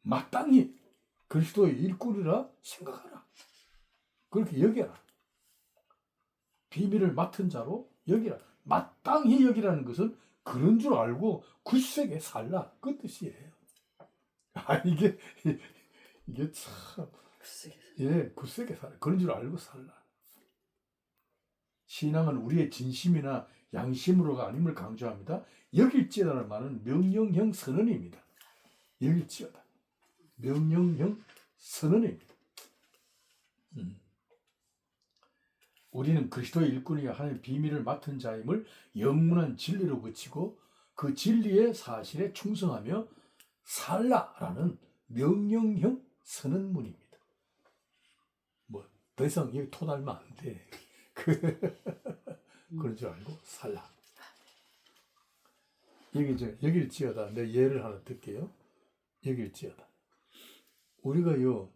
마땅히 그리스도의 일꾼이라 생각하라. 그렇게 여겨라. 비밀을 맡은 자로 여기라. 마땅히 여기라는 것은 그런 줄 알고 굳세게 살라 그 뜻이에요. 이게 참 굳세게 살라. 그런 줄 알고 살라. 신앙은 우리의 진심이나 양심으로가 아님을 강조합니다. 여길지어다는 말은 명령형 선언입니다. 여길지어다. 명령형 선언입니다. 우리는 그리스도의 일꾼이여 하나님의 비밀을 맡은 자임을 영문한 진리로 그치고 그 진리의 사실에 충성하며 살라라는 명령형 선언문입니다. 뭐 더 이상 여기 토 달면 안 돼. 그런 줄 알고 살라. 여길지어다. 내 예를 하나 들게요. 여길지어다. 우리가요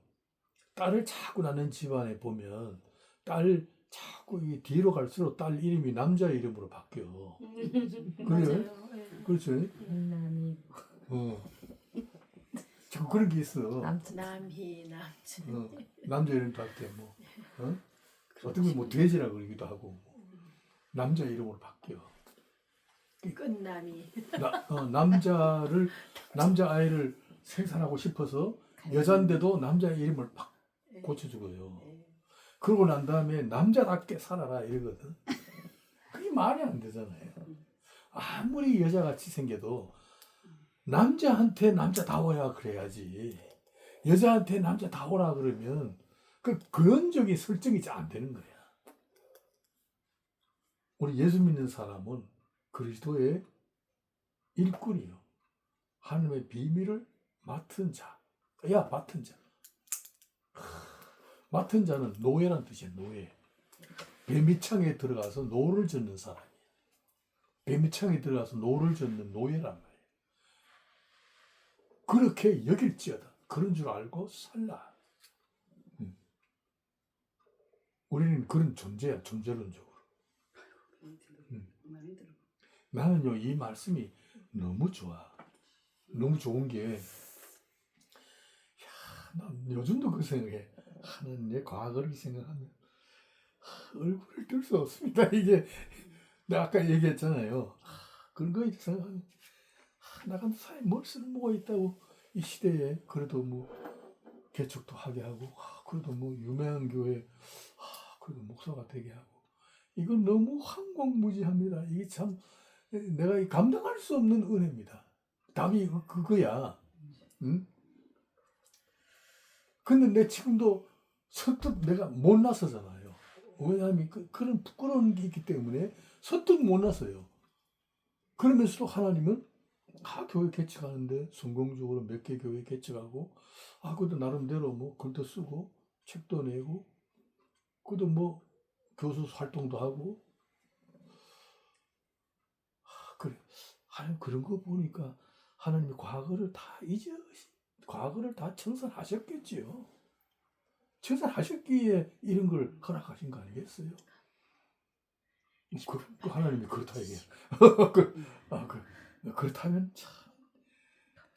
딸을 자꾸 낳는 집안에 보면 딸 자꾸 이 뒤로 갈수록 딸 이름이 남자 이름으로 바뀌어. 그래요? 그렇죠. 자꾸 그런 게 있어. 남희 남친. 남자 이름 바뀌어 뭐. 어떤 건 뭐 돼지라 그러기도 하고 남자 이름으로 바뀌어. 끝남이. 남자 아이를 생산하고 싶어서 여잔데도 남자 이름을 팍 고쳐주고요. 그러고 난 다음에 남자답게 살아라 이러거든. 그게 말이 안 되잖아요. 아무리 여자같이 생겨도 남자한테 남자다워야 그래야지. 여자한테 남자다워라 그러면 그 근원적인 설정이 잘 안 되는 거야. 우리 예수 믿는 사람은 그리스도의 일꾼이요. 하나님의 비밀을 맡은 자. 맡은 자. 맡은 자는 노예란 뜻이야. 노예. 배미창에 들어가서 노를 젓는 사람이야. 배미창에 들어가서 노를 젓는 노예란 말이야. 그렇게 여길지어다. 그런 줄 알고 살라. 우리는 그런 존재야. 존재론적으로. 나는요 이 말씀이 너무 좋아. 너무 좋은 게 난 요즘도 그 생각해. 하는 내 과거를 생각하면 얼굴을 들 수 없습니다. 이게 내가 아까 얘기했잖아요. 그런 거 생각하면 나간 사회 뭘 쓸모가 있다고 이 시대에 그래도 뭐 개척도 하게 하고 그래도 뭐 유명한 교회 그래도 목사가 되게 하고 이건 너무 황공무지합니다. 이게 참 내가 감당할 수 없는 은혜입니다. 답이 그거야. 응? 근데 내 지금도 선뜻 내가 못 나서잖아요. 왜냐하면 그런 부끄러운 게 있기 때문에 선뜻 못 나서요. 그러면서도 하나님은 교회 개척하는데 성공적으로 몇 개 교회 개척하고 그래도 나름대로 뭐 글도 쓰고 책도 내고 그래도 뭐 교수 활동도 하고 그래. 하나님 그런 거 보니까 하나님이 과거를 다 청산하셨겠지요. 청산하셨기에 이런 걸 허락하신 거 아니겠어요? 그 하나님이 그렇다 얘기해요. 그렇다면 참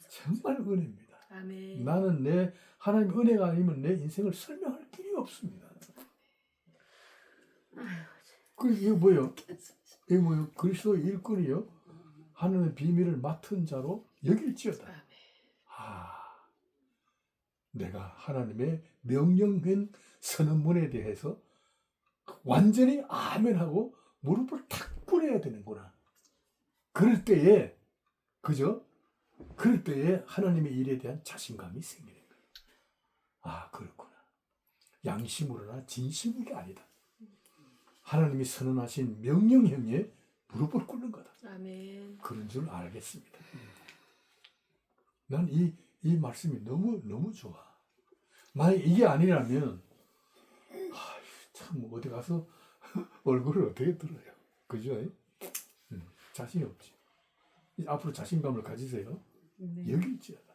정말 은혜입니다. 아멘. 나는 하나님 은혜가 아니면 내 인생을 설명할 길이 없습니다. 이거 뭐예요? 이거 뭐예요? 그리스도 일꾼이요. 하나님의 비밀을 맡은 자로 여길지어다. 아멘. 내가 하나님의 명령된 선언문에 대해서 완전히 아멘하고 무릎을 탁 꿇어야 되는구나. 그럴 때에 그죠? 그럴 때에 하나님의 일에 대한 자신감이 생기는 거예요. 그렇구나. 양심으로나 진심이 아니다. 하나님이 선언하신 명령형에 무릎을 꿇는 거다. 아멘. 그런 줄 알겠습니다. 난 이 말씀이 너무 좋아. 만약 이게 아니라면 참 어디 가서 얼굴을 어떻게 들어요? 그죠? 자신이 없지. 앞으로 자신감을 가지세요. 네. 여길지어다.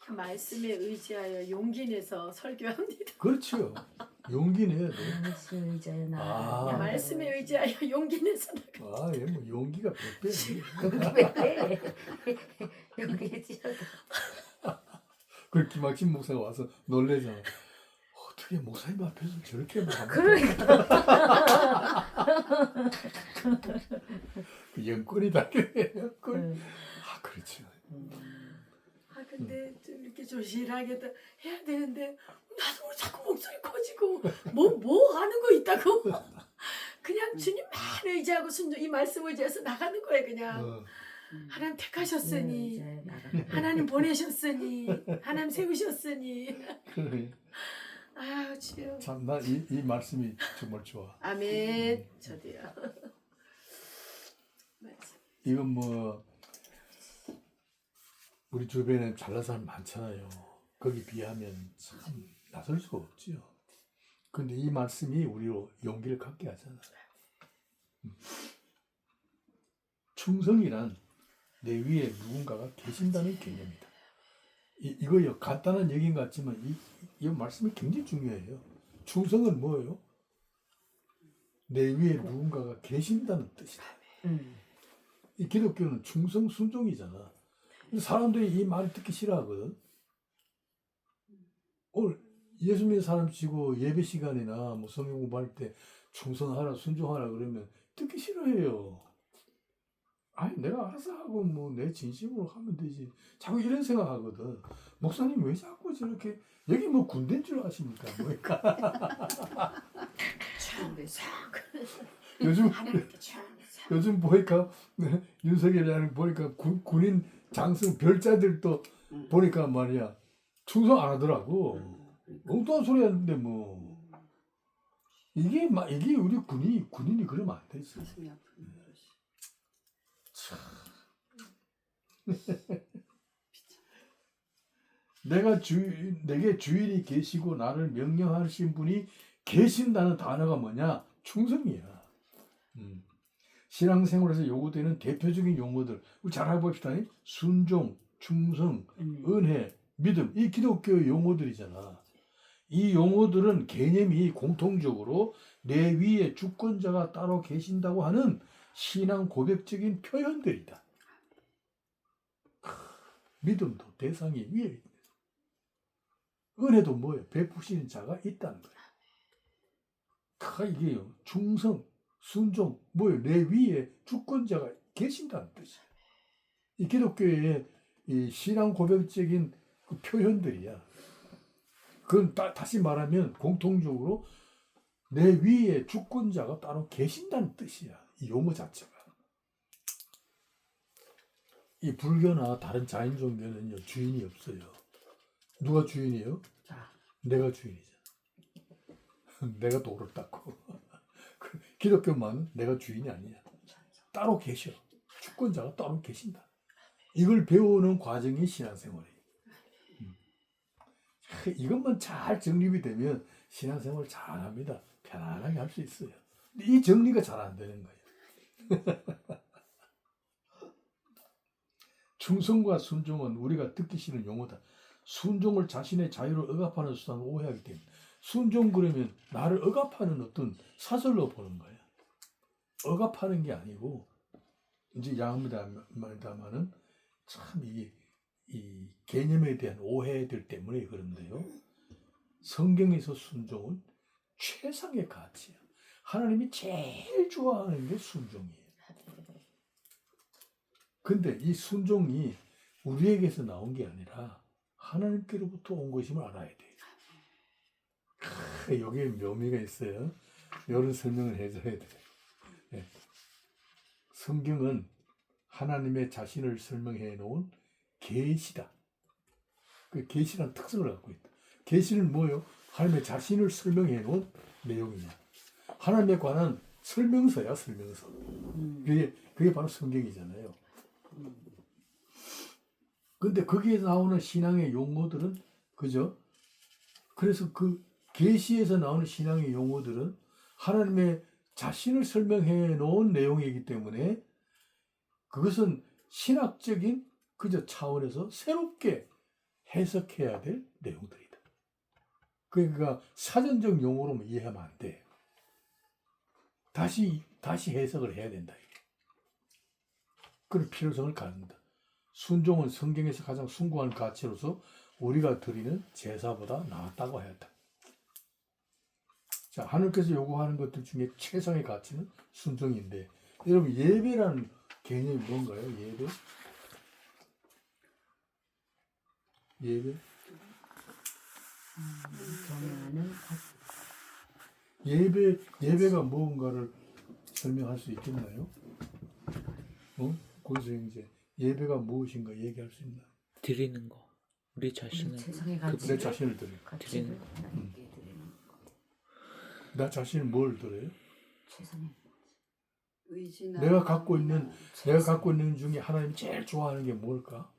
그 말씀에 의지하여 용기 내서 설교합니다. 그렇죠. 용기 내야 돼. 말씀에 의지하여 나아가라. 말씀에 의지하여 용기 내서 나가. 얘 뭐 용기가 100배. 여기에 찌어다. 그 김학진 목사가 와서 놀래잖아. 어떻게 목사님 앞에서 저렇게 말합니까? 그러니까. 연권이다. 연권. 그렇죠. 근데 좀 이렇게 조실하게 해야 되는데 나도 자꾸 목소리 커지고 뭐 하는 거 있다고 그냥 주님만 의지하고 순종 이 말씀 의지해서 나가는 거예요. 그냥 하나님 택하셨으니 하나님 보내셨으니 하나님 세우셨으니 그래. 주여 참 나 이 말씀이 정말 좋아. 아멘. 저도요. 이건 뭐 우리 주변에 잘난 사람 많잖아요. 거기 비하면 참 나설 수가 없지요. 그런데 이 말씀이 우리로 용기를 갖게 하잖아. 충성이란 내 위에 누군가가 계신다는 개념이다. 이거요 간단한 얘기인 것 같지만 이 말씀이 굉장히 중요해요. 충성은 뭐예요? 내 위에 누군가가 계신다는 뜻이다. 이 기독교는 충성 순종이잖아. 근데 사람들이 이 말을 듣기 싫어하거든. 오늘 예수 믿는 사람 치고 예배 시간이나 뭐 성경 공부할 때 충성하라 순종하라 그러면 듣기 싫어해요. 내가 알아서 하고 뭐 내 진심으로 하면 되지. 자꾸 이런 생각하거든. 목사님 왜 자꾸 저렇게 여기 뭐 군대인 줄 아십니까? 뭐니까. 요즘 보니까 윤석열이랑 보니까 군인 장성 별자들도 보니까 말이야 충성 안 하더라고. 엉뚱한 소리 하는데 뭐 이게 우리 군인이 그러면 안 되지. 내게 주인이 계시고 나를 명령하신 분이 계신다는 단어가 뭐냐? 충성이야. 신앙생활에서 요구되는 대표적인 용어들 우리 잘 알아봅시다. 순종, 충성, 은혜, 믿음 이 기독교 용어들이잖아. 이 용어들은 개념이 공통적으로 내 위에 주권자가 따로 계신다고 하는 신앙 고백적인 표현들이다. 믿음도 대상이 위에 있다. 은혜도 뭐예요? 베푸시는 자가 있다는 거예요. 이게요. 충성, 순종, 뭐예요? 내 위에 주권자가 계신다는 뜻이에요. 이 기독교의 이 신앙 고백적인 그 표현들이야. 그건 다시 말하면 공통적으로 내 위에 주권자가 따로 계신다는 뜻이야. 이 용어 자체가. 이 불교나 다른 자인 종교는요 주인이 없어요. 누가 주인이에요? 내가 주인이잖아. 내가 도를 닦고. 기독교만은 내가 주인이 아니야. 따로 계셔. 주권자가 따로 계신다. 이걸 배우는 과정이 신앙생활이에요. 이것만 잘 정립이 되면 신앙생활을 잘합니다. 편안하게 할 수 있어요. 근데 이 정리가 잘 안 되는 거예요. 충성과 순종은 우리가 듣기 싫은 용어다. 순종을 자신의 자유를 억압하는 수단으로 오해하기 때문에 순종 그러면 나를 억압하는 어떤 사설로 보는 거야. 억압하는 게 아니고 이제 양합니다만은 참 이 개념에 대한 오해들 때문에 그런데요. 성경에서 순종은 최상의 가치야. 하나님이 제일 좋아하는 게 순종이에요. 근데 이 순종이 우리에게서 나온 게 아니라 하나님께로부터 온 것임을 알아야 돼. 여기에 묘미가 있어요. 이런 설명을 해줘야 돼. 네. 성경은 하나님의 자신을 설명해 놓은 계시다. 그 계시라는 특성을 갖고 있다. 계시는 뭐예요? 하나님의 자신을 설명해 놓은 내용이냐. 하나님에 관한 설명서야, 설명서. 그게 바로 성경이잖아요. 근데 거기에 나오는 신앙의 용어들은 그죠? 그래서 그 계시에서 나오는 신앙의 용어들은 하나님의 자신을 설명해 놓은 내용이기 때문에 그것은 신학적인 그저 차원에서 새롭게 해석해야 될 내용들이다. 그러니까 사전적 용어로만 이해하면 안 돼. 다시 해석을 해야 된다. 그런 필요성을 갖는다. 순종은 성경에서 가장 숭고한 가치로서 우리가 드리는 제사보다 나았다고 하였다. 자, 하나님께서 요구하는 것들 중에 최상의 가치는 순종인데, 여러분 예배라는 개념이 뭔가요? 예배? 정하는 예배가 무언가를 설명할 수 있겠나요? 거기서 이제 예배가 무엇인가 얘기할 수 있나? 드리는 거. 우리 자신을 최상의 내 가치를 자신을 드려. 가치를 하나님께 드리는 거. 나 자신을 뭘 드려요? 최상의 의지나 내가 갖고 있는 중에 하나님이 제일 좋아하는 게 뭘까?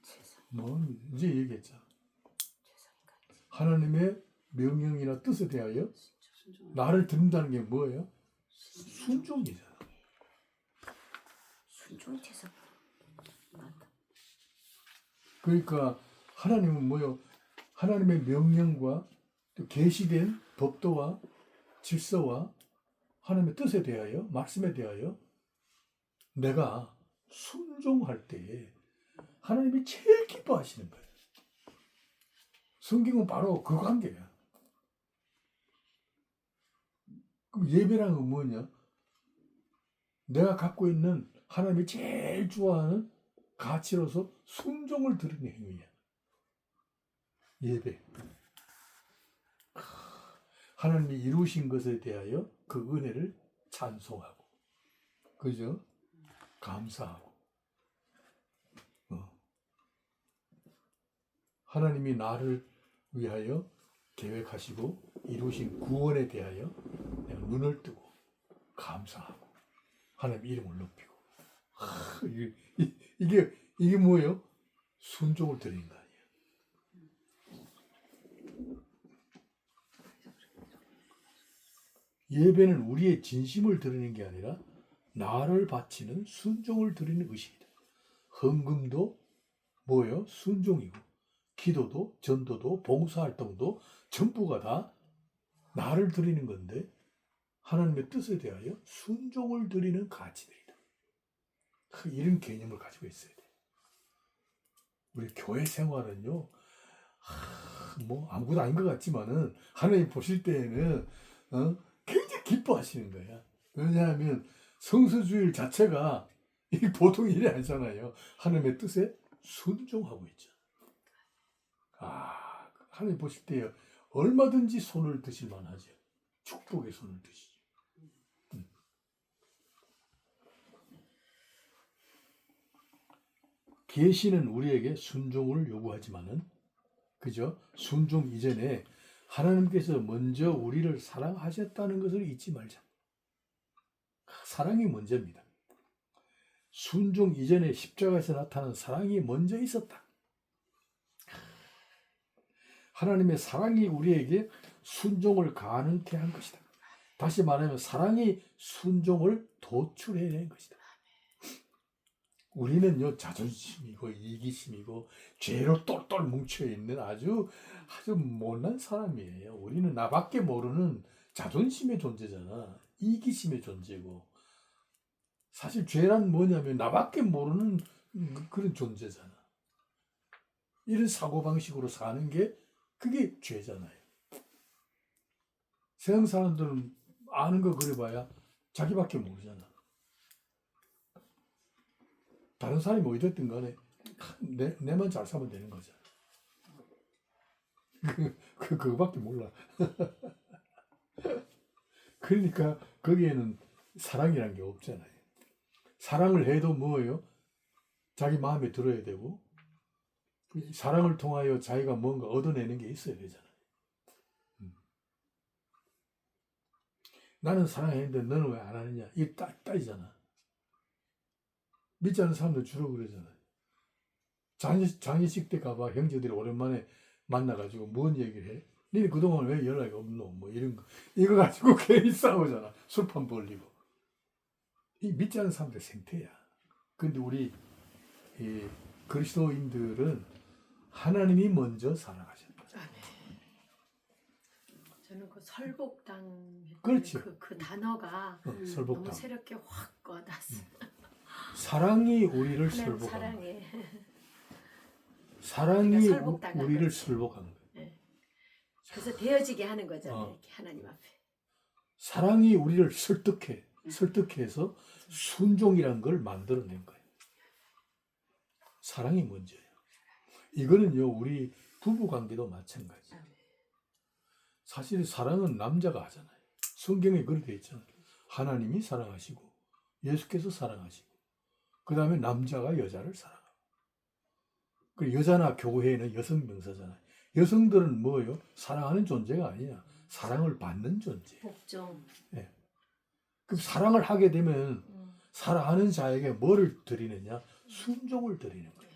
최상 뭐 이제 얘기했잖아. 최상의 가치. 하나님의 명령이나 뜻에 대하여 나를 드린다는 게 뭐예요? 순종이잖아. 순종이 최상. 맞다. 그러니까 하나님은 뭐요? 하나님의 명령과 또 계시된 법도와 질서와 하나님의 뜻에 대하여, 말씀에 대하여 내가 순종할 때에 하나님이 제일 기뻐하시는 거예요. 성경은 바로 그 관계야. 그럼 예배라는 건 뭐냐? 내가 갖고 있는 하나님이 제일 좋아하는 가치로서 순종을 드리는 행위야. 예배. 하나님이 이루신 것에 대하여 그 은혜를 찬송하고, 그죠? 감사하고, 하나님이 나를 위하여 계획하시고 이루신 구원에 대하여 내가 눈을 뜨고 감사하고 하나님 이름을 높이고, 이게 뭐예요? 순종을 드리는 거 아니에요. 예배는 우리의 진심을 드리는 게 아니라 나를 바치는 순종을 드리는 의식이다. 헌금도 뭐예요? 순종이고, 기도도, 전도도, 봉사활동도 전부가 다 나를 드리는 건데 하나님의 뜻에 대하여 순종을 드리는 가치들이다. 이런 개념을 가지고 있어야 돼. 우리 교회 생활은요, 뭐 아무것도 아닌 것 같지만은 하나님 보실 때에는 굉장히 기뻐하시는 거야. 왜냐하면 성서주일 자체가 이 보통 일이 아니잖아요. 하나님의 뜻에 순종하고 있죠. 하나님 보실 때 얼마든지 손을 드실 만하죠. 축복의 손을 드시죠. 계시는 우리에게 순종을 요구하지만은, 그죠? 순종 이전에 하나님께서 먼저 우리를 사랑하셨다는 것을 잊지 말자. 사랑이 먼저입니다. 순종 이전에 십자가에서 나타난 사랑이 먼저 있었다. 하나님의 사랑이 우리에게 순종을 가능케 한 것이다. 다시 말하면 사랑이 순종을 도출해내는 것이다. 우리는요 자존심이고 이기심이고 죄로 똘똘 뭉쳐있는 아주 못난 사람이에요. 우리는 나밖에 모르는 자존심의 존재잖아. 이기심의 존재고 사실 죄란 뭐냐면 나밖에 모르는 그런 존재잖아. 이런 사고방식으로 사는 게 그게 죄잖아요. 세상 사람들은 아는 거 그래봐야 자기밖에 모르잖아. 다른 사람이 어디든 간에 내만 잘 살면 되는 거잖아. 그거밖에 몰라. 그러니까 거기에는 사랑이란 게 없잖아요. 사랑을 해도 뭐예요? 자기 마음에 들어야 되고 사랑을 통하여 자기가 뭔가 얻어내는 게 있어야 되잖아요. 나는 사랑했는데 너는 왜 안 하느냐? 이게 따지잖아. 믿지 않는 사람들 주로 그러잖아요. 장례식 때 가봐 형제들이 오랜만에 만나가지고 뭔 얘기를 해? 니네 그동안 왜 연락이 없노? 뭐 이런 거. 이거 가지고 괜히 싸우잖아. 술판 벌리고. 이 믿지 않는 사람들 생태야. 근데 우리 이 그리스도인들은 하나님이 먼저 사랑하셨다. 저는 그 설복당 그렇죠. 그 단어가 설복당. 너무 새롭게 확 와닿았어요. 사랑이 우리를 하나님 설복한 거예요. 사랑해. 사랑이 그러니까 설복당한 우리를 거지. 설복한 거예요. 그래서 되어지게 하는 거잖아요. 이렇게 하나님 앞에. 사랑이 우리를 설득해서 순종이라는 걸 만들어낸 거예요. 사랑이 먼저예요. 이거는요, 우리 부부 관계도 마찬가지예요. 사실 사랑은 남자가 하잖아요. 성경에 그렇게 되어 있잖아요. 하나님이 사랑하시고, 예수께서 사랑하시고, 그 다음에 남자가 여자를 사랑하고. 그리고 여자나 교회에는 여성 명사잖아요. 여성들은 뭐예요? 사랑하는 존재가 아니야. 사랑을 받는 존재. 복종. 예. 그럼 사랑을 하게 되면 사랑하는 자에게 뭐를 드리느냐? 순종을 드리는 거예요.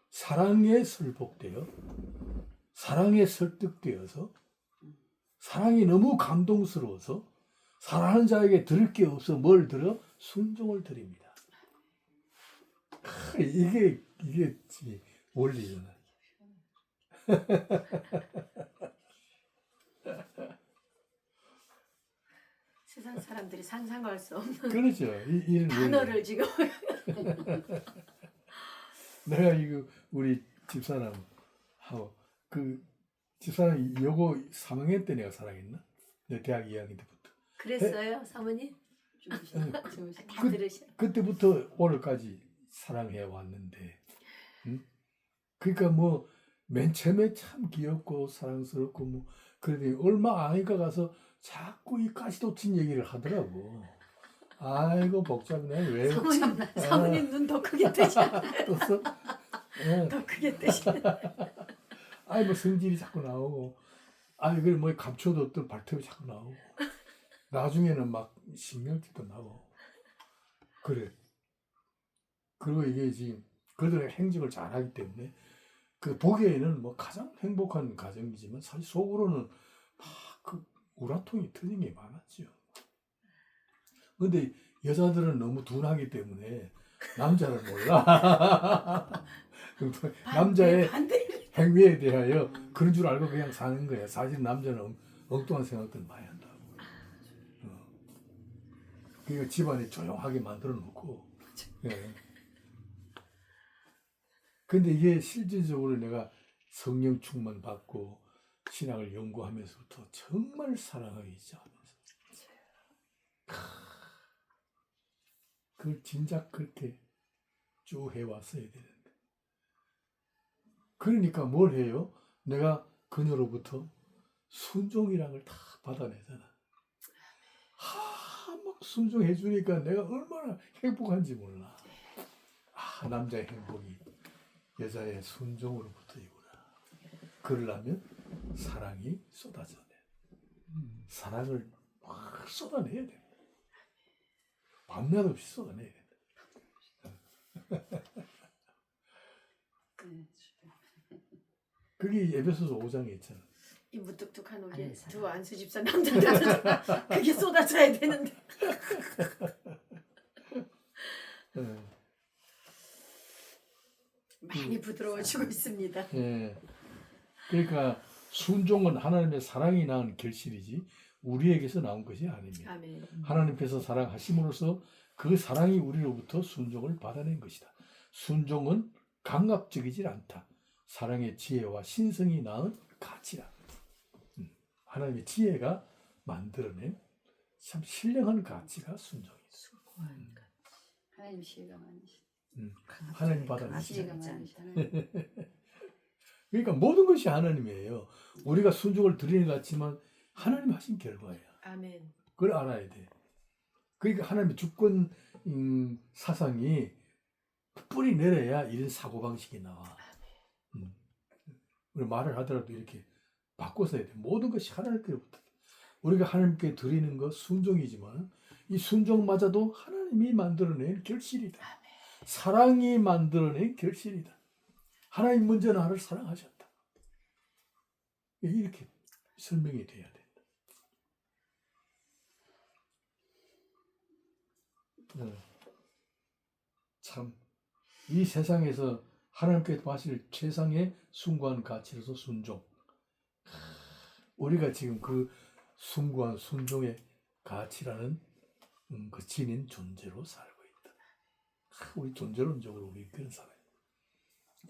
사랑에 설복되어, 사랑에 설득되어서, 사랑이 너무 감동스러워서, 사랑하는 자에게 들을 게 없어 뭘 들어? 순종을 드립니다. 이게 원리잖아요. 세상 사람들이 상상할 수 없는 그렇죠. 이런 단어를 원리. 지금 내가 이거 우리 집사람하고 그 집사람 요거 3학년 때 내가 사랑했나? 내 대학 2학년 때부터. 그랬어요, 사모님? 다 들으셔. 그때부터 오늘까지 사랑해 왔는데, 응? 그러니까 뭐 맨 처음에 참 귀엽고 사랑스럽고 뭐 그런데 얼마 안 하니까 가서 자꾸 이 가시돋친 얘기를 하더라고. 아이고 복잡네. 왜? 사모님 눈 더 크게 뜨시네. 떴어? 더 크게 뜨시네. 아이 뭐 성질이 자꾸 나오고, 아이 그래 뭐 감춰도 없던 발톱이 자꾸 나오고, 나중에는 막 신경질도 나고, 그래. 그리고 이게 지금 그들의 행적을 잘하기 때문에 그 보기에는 뭐 가장 행복한 가정이지만 사실 속으로는 막 그 우라통이 터진 게 많았죠. 근데 여자들은 너무 둔하기 때문에 남자를 몰라. 남자의 행위에 대하여 그런 줄 알고 그냥 사는 거야. 사실 남자는 엉뚱한 생각들 많이 한다고. 그러니까 집안이 조용하게 만들어 놓고. 예. 근데 이게 실질적으로 내가 성령 충만 받고 신학을 연구하면서부터 정말 사랑하기 시작하면서 그걸 진작 그렇게 쭉 해왔어야 되는데. 그러니까 뭘 해요? 내가 그녀로부터 순종이라는 걸 다 받아내잖아. 막 순종해 주니까 내가 얼마나 행복한지 몰라. 남자의 행복이 여자의 순종으로부터이구나. 그러려면 사랑이 쏟아져야 돼. 사랑을 막 쏟아내야 돼. 밤낮 없이 쏟아내야 돼. 그게 에베소서 5장에 있잖아. 이 무뚝뚝한 우리 아는 사람. 두 안수 집사 남자들 그게 쏟아져야 되는데. 예. 많이 부드러워지고 있습니다. 예. 그러니까 순종은 하나님의 사랑이 낳은 결실이지 우리에게서 나온 것이 아닙니다. 아멘. 하나님께서 사랑하심으로써 그 사랑이 우리로부터 순종을 받아낸 것이다. 순종은 강압적이질 않다. 사랑의 지혜와 신성이 낳은 가치다. 하나님의 지혜가 만들어낸 참 신령한 가치가 순종이다. 하나님 지혜가 많으시. 하나님 받아낸 지혜가 진짜. 많으시잖아요. 그러니까 모든 것이 하나님이에요. 우리가 순종을 드리는 것 같지만 하나님 하신 결과예요. 아멘. 그걸 알아야 돼. 그러니까 하나님의 주권 사상이 뿌리 내려야 이런 사고방식이 나와. 우리 말을 하더라도 이렇게 바꿔서 해야 돼. 모든 것이 하나님께로부터. 우리가 하나님께 드리는 것 순종이지만 이 순종마저도 하나님이 만들어낸 결실이다. 사랑이 만들어낸 결실이다. 하나님 먼저 나를 사랑하셨다. 이렇게 설명이 돼야 된다. 참, 이 세상에서 하나님께 마실 최상의 숭고한 가치로서 순종. 우리가 지금 그 숭고한 순종의 가치라는 그 지닌 존재로 살고 있다. 우리 존재론적으로 우리 그런 사람.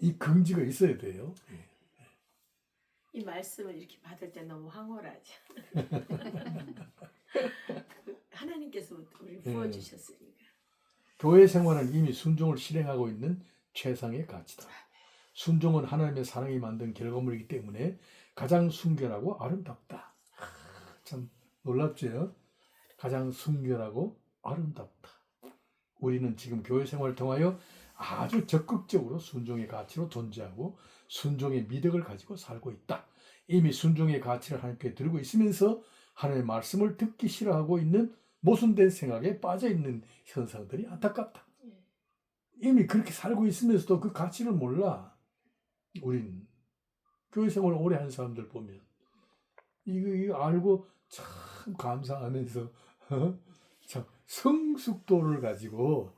이 긍지가 있어야 돼요. 예. 이 말씀을 이렇게 받을 때 너무 황홀하죠. 하나님께서 우리 부어주셨으니까. 교회 생활은 이미 순종을 실행하고 있는 최상의 가치다. 순종은 하나님의 사랑이 만든 결과물이기 때문에 가장 순결하고 아름답다. 참 놀랍죠? 가장 순결하고 아름답다. 우리는 지금 교회 생활을 통하여 아주 적극적으로 순종의 가치로 존재하고 순종의 미덕을 가지고 살고 있다. 이미 순종의 가치를 하나님께 드리고 있으면서 하나님의 말씀을 듣기 싫어하고 있는 모순된 생각에 빠져 있는 현상들이 안타깝다. 이미 그렇게 살고 있으면서도 그 가치를 몰라. 우린 교회 생활을 오래 한 사람들 보면 이거 알고 참 감사하면서 참 성숙도를 가지고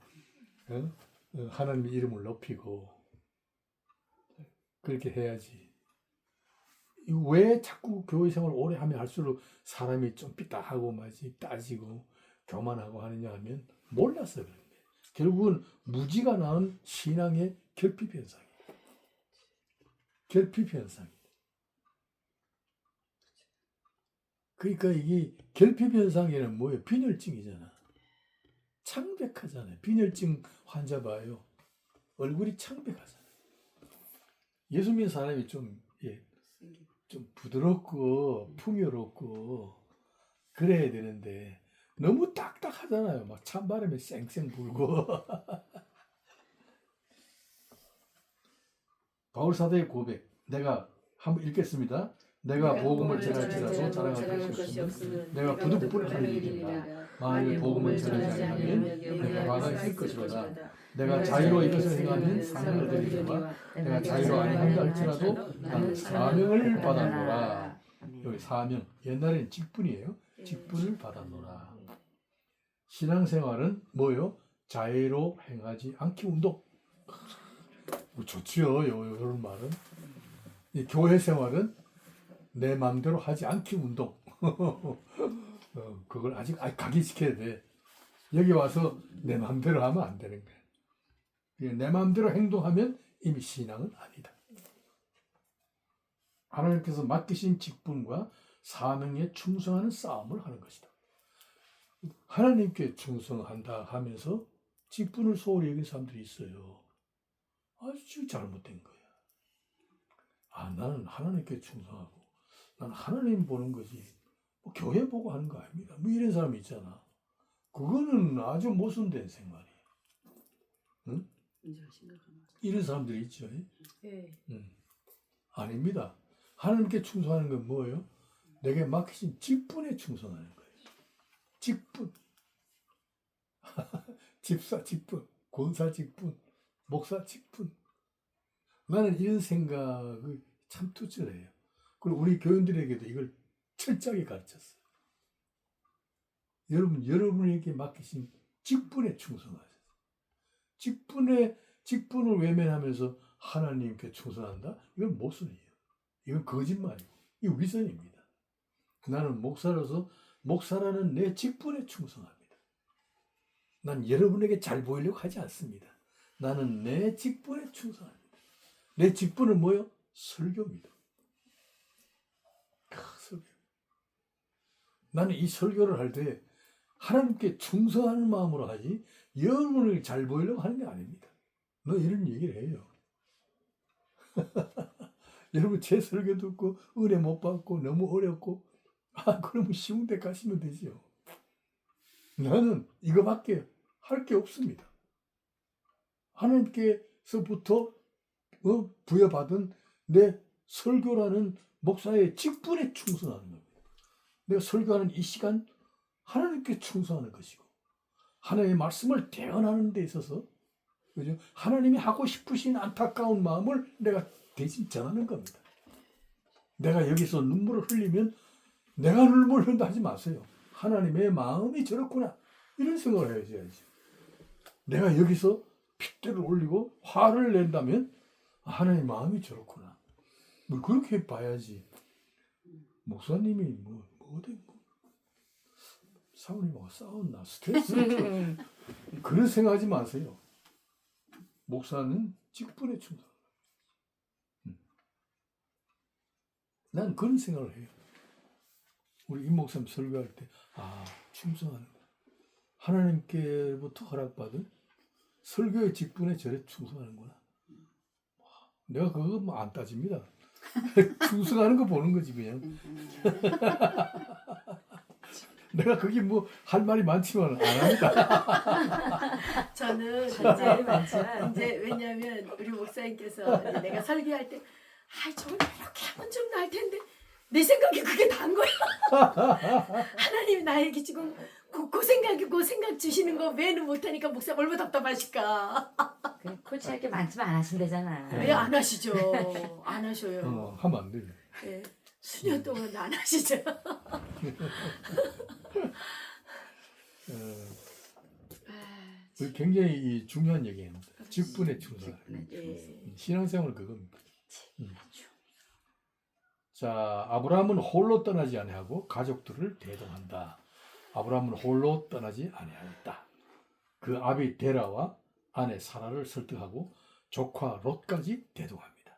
하나님의 이름을 높이고 그렇게 해야지. 왜 자꾸 교회 생활을 오래 하면 할수록 사람이 좀 삐딱하고 마치 따지고 교만하고 하느냐 하면 몰라서 그런 거예요. 결국은 무지가 낳은 신앙의 결핍 현상이에요. 결핍 현상이에요. 그러니까 이게 결핍 현상에는 뭐예요? 빈혈증이잖아. 창백하잖아요. 빈혈증 환자 봐요. 얼굴이 창백하잖아요. 예수 믿는 사람이 좀 부드럽고 풍요롭고 그래야 되는데 너무 딱딱하잖아요. 막 찬바람에 쌩쌩 불고. 바울 사도의 고백. 내가 한번 읽겠습니다. 내가 복음을 전할지라도 자랑할 것이 없으면 내가 부득불 하는 일이라. 만일 복음을 전하지 않으면 내가 화가 있을 것이로다. 내가 자유로 이것을 행하면 상을 얻으리라. 내가 자유로 안 한다 할지라도 나는 사명을 받았노라. 여기 사명. 옛날에는 직분이에요. 직분을 받았노라. 신앙생활은 뭐요? 자유로 행하지 않기 운동. 좋지요. 이런 말은. 이 교회 생활은 내 마음대로 하지 않기 운동. 그걸 아직 각인시켜야 돼. 여기 와서 내 마음대로 하면 안 되는 거야. 내 마음대로 행동하면 이미 신앙은 아니다. 하나님께서 맡기신 직분과 사명에 충성하는 싸움을 하는 것이다. 하나님께 충성한다 하면서 직분을 소홀히 여긴 사람들이 있어요. 아주 잘못된 거야. 나는 하나님께 충성하고 나는 하나님 보는 거지 뭐 교회 보고 하는 거 아닙니다. 뭐 이런 사람이 있잖아. 그거는 아주 모순된 생활이에요. 응? 이런 사람들이 있죠. 네. 아닙니다. 하나님께 충성하는 건 뭐예요? 내게 맡기신 직분에 충성하는 거예요. 직분. 집사 직분, 권사 직분, 목사 직분. 나는 이런 생각을 참 투철해요. 그리고 우리 교인들에게도 이걸 철저하게 가르쳤어요. 여러분에게 맡기신 직분에 충성하세요. 직분을 외면하면서 하나님께 충성한다? 이건 모순이에요. 이건 거짓말이고, 이건 위선입니다. 나는 목사라는 내 직분에 충성합니다. 난 여러분에게 잘 보이려고 하지 않습니다. 나는 내 직분에 충성합니다. 내 직분은 뭐요? 설교입니다. 설교. 나는 이 설교를 할 때 하나님께 충성하는 마음으로 하지 여러분을 잘 보이려고 하는 게 아닙니다. 너 이런 얘기를 해요. 여러분 제 설교 듣고 은혜 못 받고 너무 어렵고 그러면 쉬운 데 가시면 되죠. 나는 이거밖에 할 게 없습니다. 하나님께서부터 부여받은 내 설교라는 목사의 직분에 충성하는 겁니다. 내가 설교하는 이 시간 하나님께 충성하는 것이고 하나님의 말씀을 대언하는 데 있어서 그죠? 하나님이 하고 싶으신 안타까운 마음을 내가 대신 전하는 겁니다. 내가 여기서 눈물을 흘리면 내가 눈물을 흘린다 하지 마세요. 하나님의 마음이 저렇구나 이런 생각을 해야지. 내가 여기서 핏대를 올리고 화를 낸다면 하나님의 마음이 저렇구나. 뭐 그렇게 봐야지. 목사님이 어디 사모님하고 싸웠나 스트레스 그런 생각하지 마세요. 목사는 직분에 충성. 난 그런 생각을 해요. 우리 임 목사님 설교할 때 충성하는 거야. 하나님께부터 허락받은 설교의 직분에 저래 충성하는구나. 내가 그거 안 따집니다. 충성하는 거 보는 거지 그냥. 내가 그게 할 말이 많지만 안 합니다. 저는 말이 많지만 이제 왜냐하면 우리 목사님께서 이제 내가 설교할 때 저걸 이렇게 하면 좀 나을 텐데 내 생각이 그게 다인 거야. 하나님이 나에게 지금 그 생각 주시는 거 왜는 못하니까 목사님 얼마나 답답하실까. 코치할 게 많지만 안 하신대잖아. 왜 안 하시죠? 안 하셔요. 하면 안 돼요. 네. 수년 동안 안 하시죠. 굉장히 중요한 얘기입니다. 직분에 충성하는. 예. 신앙생활은 그겁니다. 자, 아브라함은 홀로 떠나지 아니하고 가족들을 대동한다. 아브라함은 홀로 떠나지 아니하였다. 그 아비 데라와 아내 사라를 설득하고 조카 롯까지 대동합니다.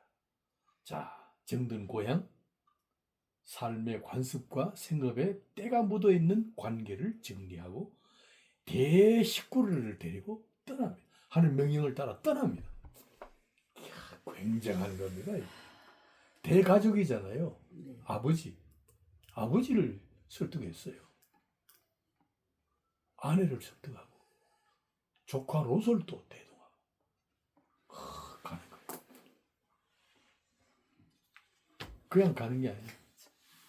자, 정든 고향, 삶의 관습과 생업에 때가 묻어 있는 관계를 정리하고 대식구를 데리고 떠납니다. 하는 명령을 따라 떠납니다. 이야, 굉장한 겁니다. 대가족이잖아요. 아버지를 설득했어요. 아내를 설득하고 조카 롯을 또 대동하고 가는 거예요. 그냥 가는 게 아니에요.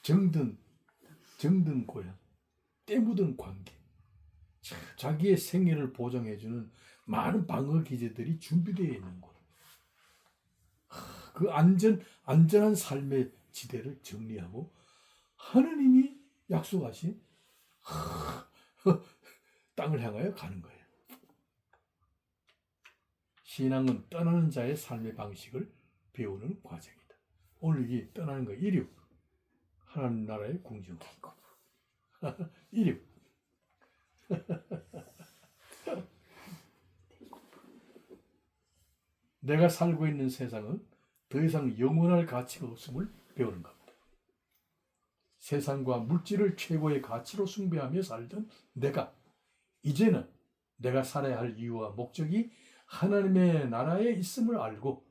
정든 고향, 때 묻은 관계, 자기의 생애를 보장해주는 많은 방어 기제들이 준비되어 있는 곳. 그 안전한 삶의 지대를 정리하고 하나님이 약속하신 땅을 향하여 가는 거예요. 신앙은 떠나는 자의 삶의 방식을 배우는 과정이다. 오늘 이 떠나는 거 1육 하나님 나라의 궁정. 1육 내가 살고 있는 세상은 더 이상 영원할 가치가 없음을 배우는 겁니다. 세상과 물질을 최고의 가치로 숭배하며 살던 내가 이제는 내가 살아야 할 이유와 목적이 하나님의 나라에 있음을 알고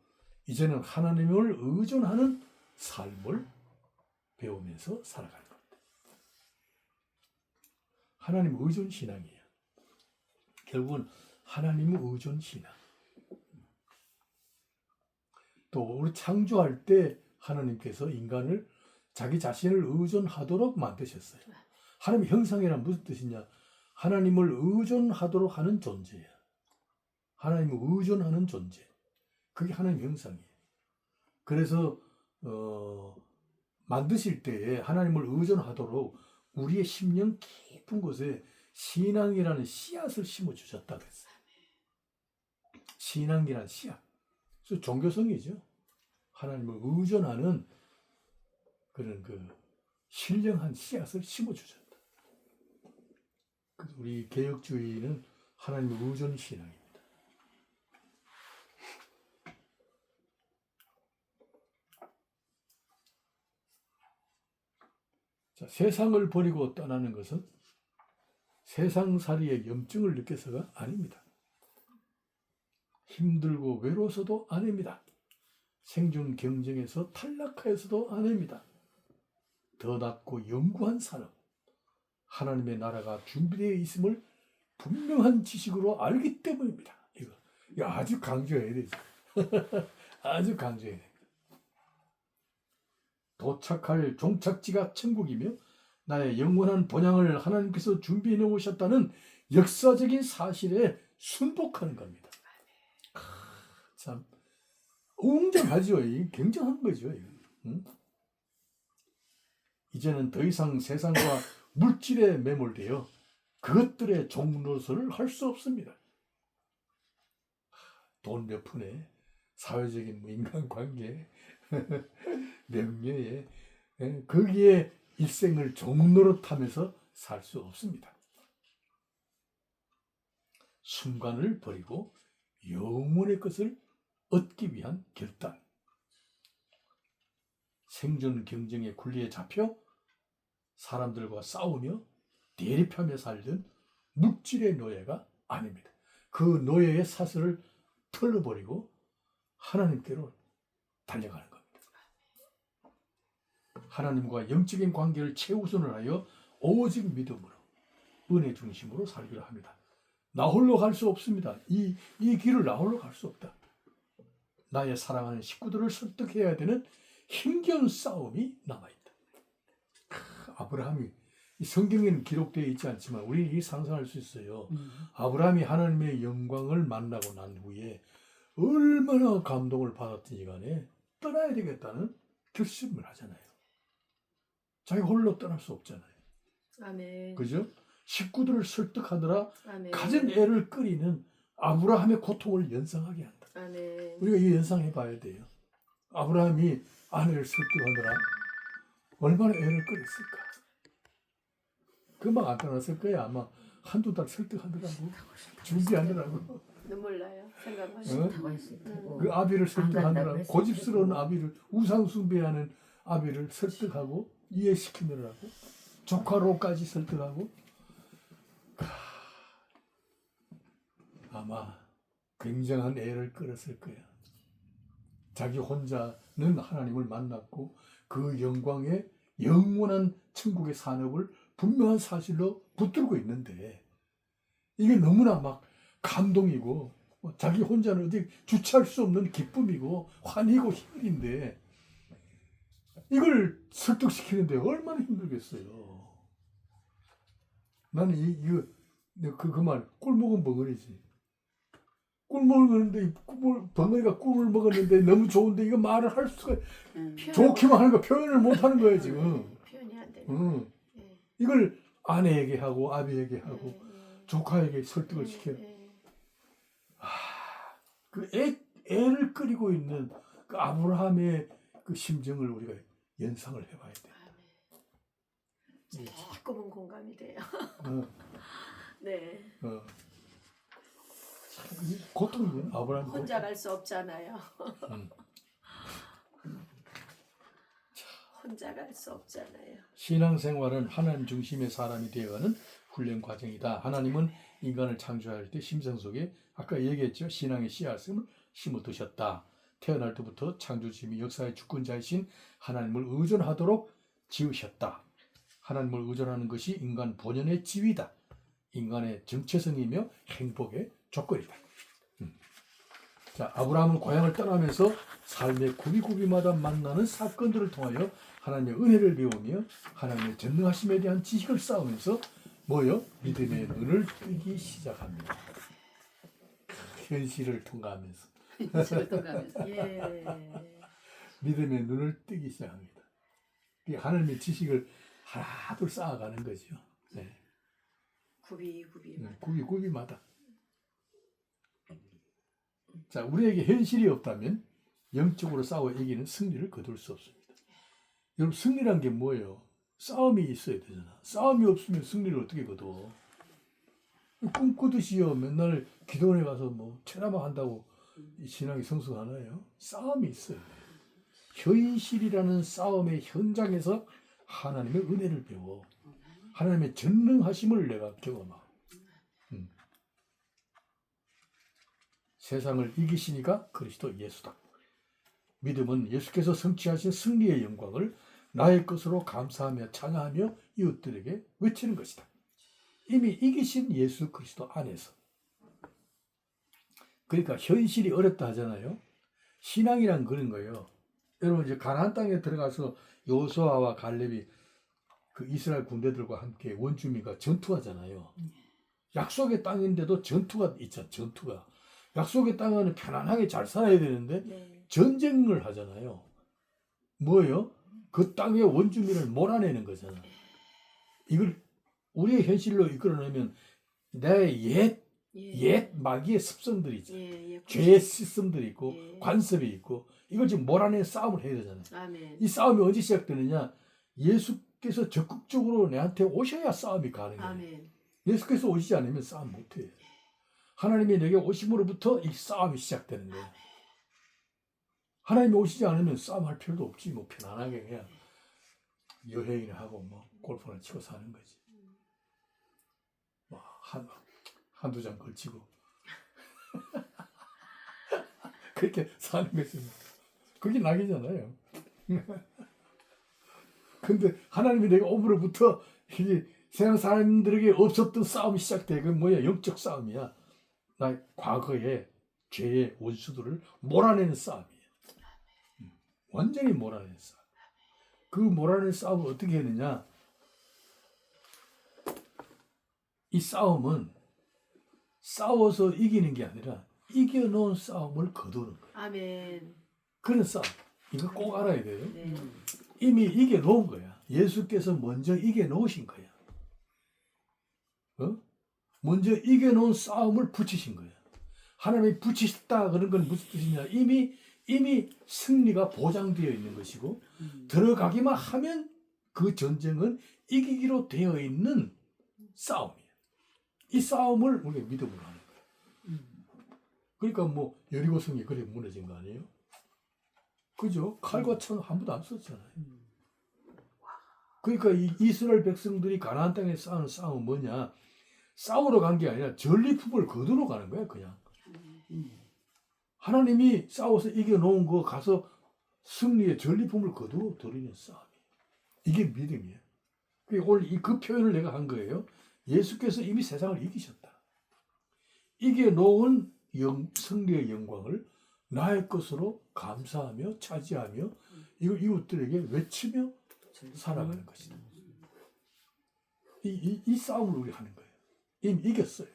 이제는 하나님을 의존하는 삶을 배우면서 살아가는 겁니다. 하나님 의존 신앙이에요. 결국은 하나님 의존 신앙. 또 우리 창조할 때 하나님께서 인간을 자기 자신을 의존하도록 만드셨어요. 하나님의 형상이란 무슨 뜻이냐? 하나님을 의존하도록 하는 존재야. 하나님을 의존하는 존재. 그게 하나님의 형상이에요. 그래서 만드실 때에 하나님을 의존하도록 우리의 심령 깊은 곳에 신앙이라는 씨앗을 심어 주셨다 그랬어요. 신앙이라는 씨앗. 그래서 종교성이죠. 하나님을 의존하는 그런 그 신령한 씨앗을 심어 주셨다. 우리 개혁주의는 하나님의 의존 신앙입니다. 자, 세상을 버리고 떠나는 것은 세상살이의 염증을 느껴서가 아닙니다. 힘들고 외로워서도 아닙니다. 생존 경쟁에서 탈락하여서도 아닙니다. 더 낫고 영구한 산업, 하나님의 나라가 준비되어 있음을 분명한 지식으로 알기 때문입니다. 이거 아주 강조해야 되죠. 아주 강조해야 돼요. 도착할 종착지가 천국이며 나의 영원한 본향을 하나님께서 준비해 놓으셨다는 역사적인 사실에 순복하는 겁니다. 참 웅장하죠. 굉장한 거죠. 응? 이제는 더 이상 세상과 물질에 매몰되어 그것들의 종노릇을 할 수 없습니다. 돈 몇 푼에 사회적인 인간관계 명예에 거기에 일생을 종노릇하면서 살 수 없습니다. 순간을 버리고 영원의 것을 얻기 위한 결단. 생존 경쟁의 굴리에 잡혀 사람들과 싸우며 대립하며 살던 물질의 노예가 아닙니다. 그 노예의 사슬을 털어버리고 하나님께로 달려가는 겁니다. 하나님과 영적인 관계를 최우선을 하여 오직 믿음으로 은혜 중심으로 살기로 합니다. 나 홀로 갈 수 없습니다. 이 길을 나 홀로 갈 수 없다. 나의 사랑하는 식구들을 설득해야 되는 힘겨운 싸움이 남아있다. 아브라함이 성경에는 기록되어 있지 않지만 우리는 이 상상할 수 있어요. 아브라함이 하나님의 영광을 만나고 난 후에 얼마나 감동을 받았든지 간에 떠나야 되겠다는 결심을 하잖아요. 자기 홀로 떠날 수 없잖아요. 아멘. 그죠? 식구들을 설득하느라 아멘. 가진 애를 끓이는 아브라함의 고통을 연상하게 한다. 아멘. 우리가 이 연상해 봐야 돼요. 아브라함이 아내를 설득하느라 얼마나 애를 끓였을까. 금방 안 떠났을 거야. 아마 한두 달 설득하느라고 준비하느라고 눈물 나요. 생각하면. 싫다고 했을 테고. 그 아비를 안 간다고 설득하느라고 했을 고집스러운 테고. 아비를 우상숭배하는 아비를 설득하고 이해시키느라고 조카로까지 설득하고 아마 굉장한 애를 끌었을 거야. 자기 혼자는 하나님을 만났고 그 영광의 영원한 천국의 산업을 분명한 사실로 붙들고 있는데 이게 너무나 막 감동이고 자기 혼자는 어디 주체할 수 없는 기쁨이고 환희고 희열인데 이걸 설득시키는데 얼마나 힘들겠어요. 나는 그 말 꿀 먹은 벙어리지. 꿀 먹었는데 벙어리가 꿀을 먹었는데 너무 좋은데 이거 말을 할 수가 좋기만 하는 거 표현을 못 하는 거예요 지금. 표현이 안 되는. 예. 이걸 아내에게 하고 아비에게 하고 조카에게 설득을 시켜요. 그 애를 끓이고 있는 그 아브라함의 그 심정을 우리가 연상을 해봐야 돼. 조금은 공감이 돼요. 네. 고통이에요. 아브라함 혼자 갈 수 없잖아요. 혼자 갈 수 없잖아요. 신앙생활은 하나님 중심의 사람이 되어가는 훈련 과정이다. 하나님은 인간을 창조할 때 심성 속에 아까 얘기했죠. 신앙의 씨앗을 심어 두셨다. 태어날 때부터 창조주님이 역사의 주권자이신 하나님을 의존하도록 지으셨다. 하나님을 의존하는 것이 인간 본연의 지위다. 인간의 정체성이며 행복의 조건이다. 자, 아브라함은 고향을 떠나면서 삶의 구비구비마다 만나는 사건들을 통하여 하나님의 은혜를 배우며 하나님의 전능하심에 대한 지식을 쌓으면서 믿음의 눈을 뜨기 시작합니다. 현실을 통과하면서 실을 통과하면서. 예. 믿음의 눈을 뜨기 시작합니다. 이 하나님의 지식을 하나둘 쌓아가는 거죠. 네. 굽이마다. 굽이마다. 자, 우리에게 현실이 없다면 영적으로 싸워 이기는 승리를 거둘 수 없습니다. 여러분, 승리란 게 뭐예요? 싸움이 있어야 되잖아. 싸움이 없으면 승리를 어떻게 거둬? 꿈꾸듯이요. 맨날 기도원에 가서 뭐 체라마 한다고 이 신앙이 성숙하나요? 싸움이 있어요. 현실이라는 싸움의 현장에서 하나님의 은혜를 배워. 하나님의 전능하심을 내가 경험하고. 세상을 이기시니까 그리스도 예수다. 믿음은 예수께서 성취하신 승리의 영광을 나의 것으로 감사하며 찬양하며 이웃들에게 외치는 것이다. 이미 이기신 예수 그리스도 안에서. 그러니까 현실이 어렵다 하잖아요. 신앙이란 그런 거예요. 여러분 이제 가나안 땅에 들어가서 여호수아와 갈렙이 그 이스라엘 군대들과 함께 원주민과 전투하잖아요. 약속의 땅인데도 전투가 있잖아. 전투가. 약속의 땅은 편안하게 잘 살아야 되는데 네. 전쟁을 하잖아요. 뭐예요? 그 땅의 원주민을 몰아내는 거잖아. 이걸 우리의 현실로 이끌어내면 내 옛 마귀의 습성들이 있잖아. 죄의 시스템들이 있고 관습이 있고 이걸 지금 몰아내는 싸움을 해야 되잖아요. 아멘. 이 싸움이 언제 시작되느냐? 예수께서 적극적으로 내한테 오셔야 싸움이 가능해요. 아멘. 예수께서 오시지 않으면 싸움 못해요. 하나님이 내게 오심으로부터 이 싸움이 시작되는 거예요. 하나님이 오시지 않으면 싸움할 필요도 없지. 뭐 편안하게 그냥 여행이나 하고 뭐 골프나 치고 사는 거지. 뭐 한두 장 걸치고 그렇게 사는 거지. 그게 낙이잖아요. 근데 하나님이 내가 오므로부터 이게 세상 사람들에게 없었던 싸움이 시작돼. 그게 뭐야? 영적 싸움이야. 나 과거의 죄의 원수들을 몰아내는 싸움이에요. 완전히 몰아내는 싸움. 그 몰아내는 싸움을 어떻게 했느냐? 이 싸움은 싸워서 이기는 게 아니라 이겨놓은 싸움을 거두는 거예요. 아멘. 그런 싸움. 이거 꼭 알아야 돼요. 네. 이미 이겨놓은 거야. 예수께서 먼저 이겨놓으신 거야. 먼저 이겨놓은 싸움을 붙이신 거야. 하나님이 붙이셨다 그런 건 무슨 뜻이냐? 이미 승리가 보장되어 있는 것이고 들어가기만 하면 그 전쟁은 이기기로 되어 있는 싸움이에요. 이 싸움을 우리가 믿음으로 하는 거예요. 그러니까 뭐 여리고성이 그래 무너진 거 아니에요? 그죠? 칼과 창 한 번도 안 썼잖아요. 그러니까 이 이스라엘 백성들이 가나안 땅에 싸우는 싸움은 뭐냐? 싸우러 간 게 아니라 전리품을 거두러 가는 거야, 그냥. 하나님이 싸워서 이겨놓은 거 가서 승리의 전리품을 거두어 드리는 싸움이에요. 이게 믿음이에요. 오늘 그 표현을 내가 한 거예요. 예수께서 이미 세상을 이기셨다. 이겨놓은 승리의 영광을 나의 것으로 감사하며 차지하며 이걸 이웃들에게 외치며 살아가는 것이다. 이 싸움을 우리 하는 거예요. 이미 이겼어요.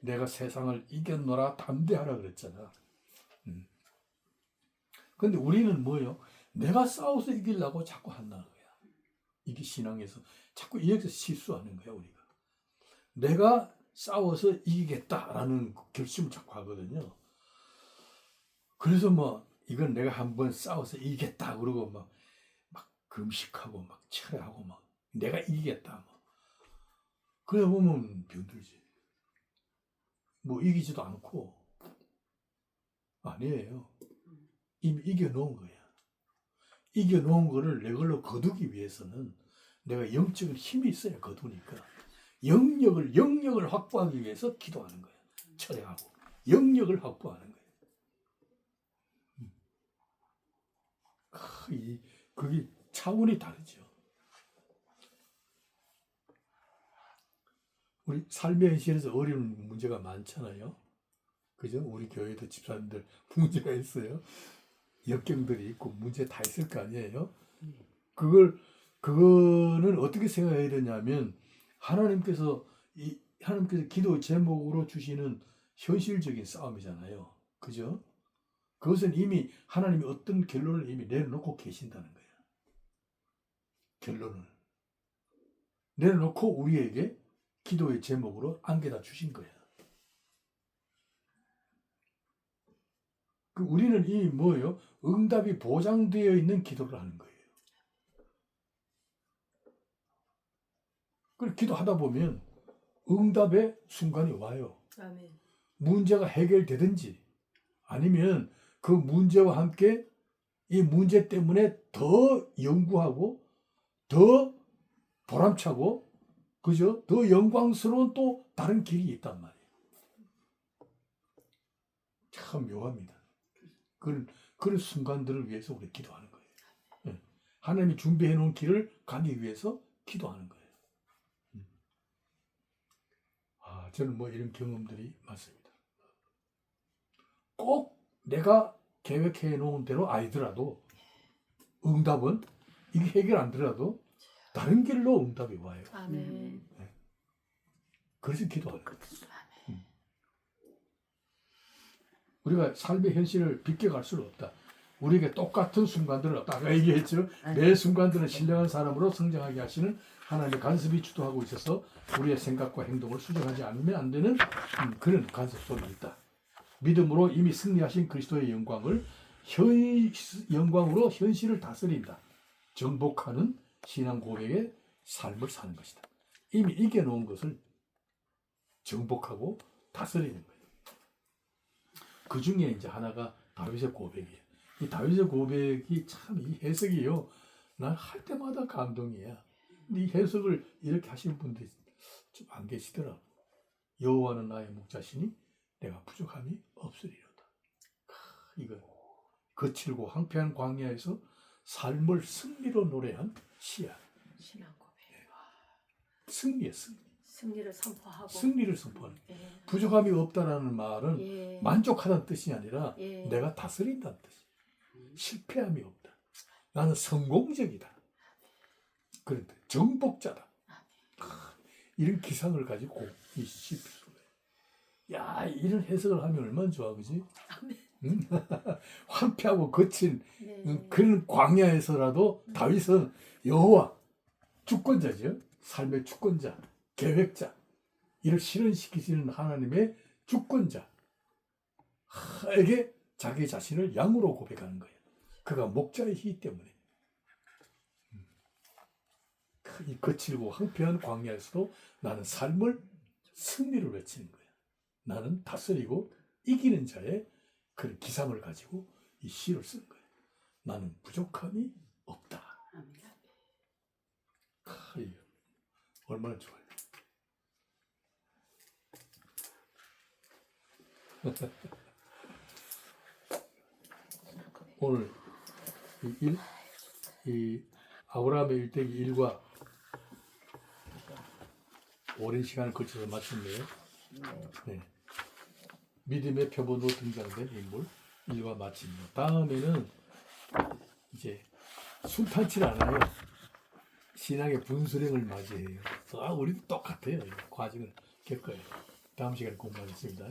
내가 세상을 이겼노라 담대하라 그랬잖아. 근데 우리는 뭐예요? 내가 싸워서 이기려고 자꾸 한다는 거야. 이게 신앙에서 자꾸 여기서 실수하는 거야, 우리가. 내가 싸워서 이기겠다라는 결심을 자꾸 하거든요. 그래서 뭐 이건 내가 한번 싸워서 이기겠다 그러고 막 금식하고 막 철회하고 막 내가 이기겠다 뭐. 그래 보면 병들지. 뭐 이기지도 않고 아니에요. 이미 이겨놓은 거야. 이겨놓은 거를 내 걸로 거두기 위해서는 내가 영적인 힘이 있어야 거두니까 영역을 확보하기 위해서 기도하는 거야. 철회하고 영역을 확보하는 거야. 그게 차원이 다르죠. 우리 삶의 현실에서 어려운 문제가 많잖아요. 그죠? 우리 교회도 집사님들 문제가 있어요. 역경들이 있고 문제 다 있을 거 아니에요. 그거는 어떻게 생각해야 되냐면 하나님께서 기도 제목으로 주시는 현실적인 싸움이잖아요. 그죠? 그것은 이미 하나님이 어떤 결론을 이미 내려놓고 계신다는 거예요. 결론을 내려놓고 우리에게 기도의 제목으로 안겨다 주신 거야. 우리는 이 뭐예요? 응답이 보장되어 있는 기도를 하는 거예요. 그걸 기도하다 보면 응답의 순간이 와요. 아멘. 문제가 해결되든지 아니면 그 문제와 함께 이 문제 때문에 더 연구하고 더 보람차고 그죠? 더 영광스러운 또 다른 길이 있단 말이에요. 참 묘합니다. 그런 순간들을 위해서 우리 기도하는 거예요. 예. 하나님이 준비해 놓은 길을 가기 위해서 기도하는 거예요. 저는 뭐 이런 경험들이 많습니다. 꼭 내가 계획해 놓은 대로 아니더라도 응답은 이게 해결 안 되더라도 다른 길로 응답이 와요. 아멘. 그래서 기도하는 거예요. 우리가 삶의 현실을 비껴갈 수는 없다. 우리에게 똑같은 순간들을 아까 얘기했죠. 매 순간들은 신령한 사람으로 성장하게 하시는 하나님의 간섭이 주도하고 있어서 우리의 생각과 행동을 수정하지 않으면 안 되는 그런 간섭 속에 있다. 믿음으로 이미 승리하신 그리스도의 영광으로 현실을 다스린다. 정복하는 신앙 고백의 삶을 사는 것이다. 이미 이겨놓은 것을 정복하고 다스리는 거예요. 그 중에 이제 하나가 다윗의 고백이에요. 이 다윗의 고백이 참 이 해석이요. 난 할 때마다 감동이야. 근데 이 해석을 이렇게 하시는 분들이 좀 안 계시더라고. 여호와는 나의 목자시니 내가 부족함이 없으리로다. 이거 거칠고 황폐한 광야에서 삶을 승리로 노래한 시야. 신앙 고백. 승리야, 승리. 승리를 선포하고. 승리를 선포하는. 예. 부족함이 없다라는 말은 예. 만족하다는 뜻이 아니라 예. 내가 다스린다는 뜻이야. 실패함이 없다. 나는 성공적이다. 그런데 정복자다. 이런 기상을 가지고 이 시편을. 야, 이런 해석을 하면 얼마나 좋아, 그지? 응? 황폐하고 거친 네. 그런 광야에서라도 다윗은 여호와 주권자죠. 삶의 주권자, 계획자. 이를 실현시키시는 하나님의 주권자에게 자기 자신을 양으로 고백하는 거예요. 그가 목자이기 때문에. 이 거칠고 황폐한 광야에서도 나는 삶을 승리를 외치는 거예요. 나는 다스리고 이기는 자의 그런 기상을 가지고 이 시를 쓴 거예요. 나는 부족함이 없다. 이게 얼마나 좋아요. 오늘 이 아브라함의 일대기 일과 오랜 시간을 거쳐서 마쳤네요. 네. 믿음의 표본으로 등장된 인물 일과 마칩니다. 다음에는 이제 순탄치 않아요. 신앙의 분수령을 맞이해요. 우리도 똑같아요. 과정을 겪어요. 다음 시간에 공부하겠습니다.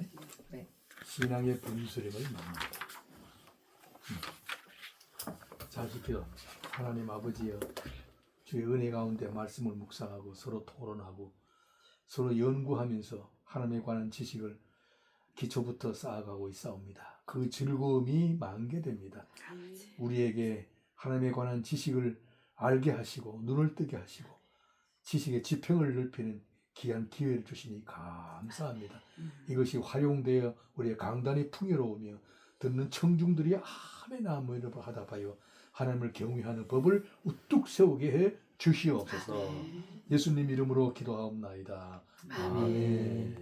네. 신앙의 분수령을 맞이합니다. 잘 지켜. 하나님 아버지여, 주의 은혜 가운데 말씀을 묵상하고 서로 토론하고 서로 연구하면서 하나님에 관한 지식을 기초부터 쌓아가고 있사옵니다. 그 즐거움이 만개됩니다. 우리에게 하나님에 관한 지식을 알게 하시고 눈을 뜨게 하시고 지식의 지평을 넓히는 귀한 기회를 주시니 감사합니다. 이것이 활용되어 우리의 강단이 풍요로우며 듣는 청중들이 아멘 아멘 하다 봐요. 하나님을 경외하는 법을 우뚝 세우게 해 주시옵소서. 예수님 이름으로 기도하옵나이다. 아멘.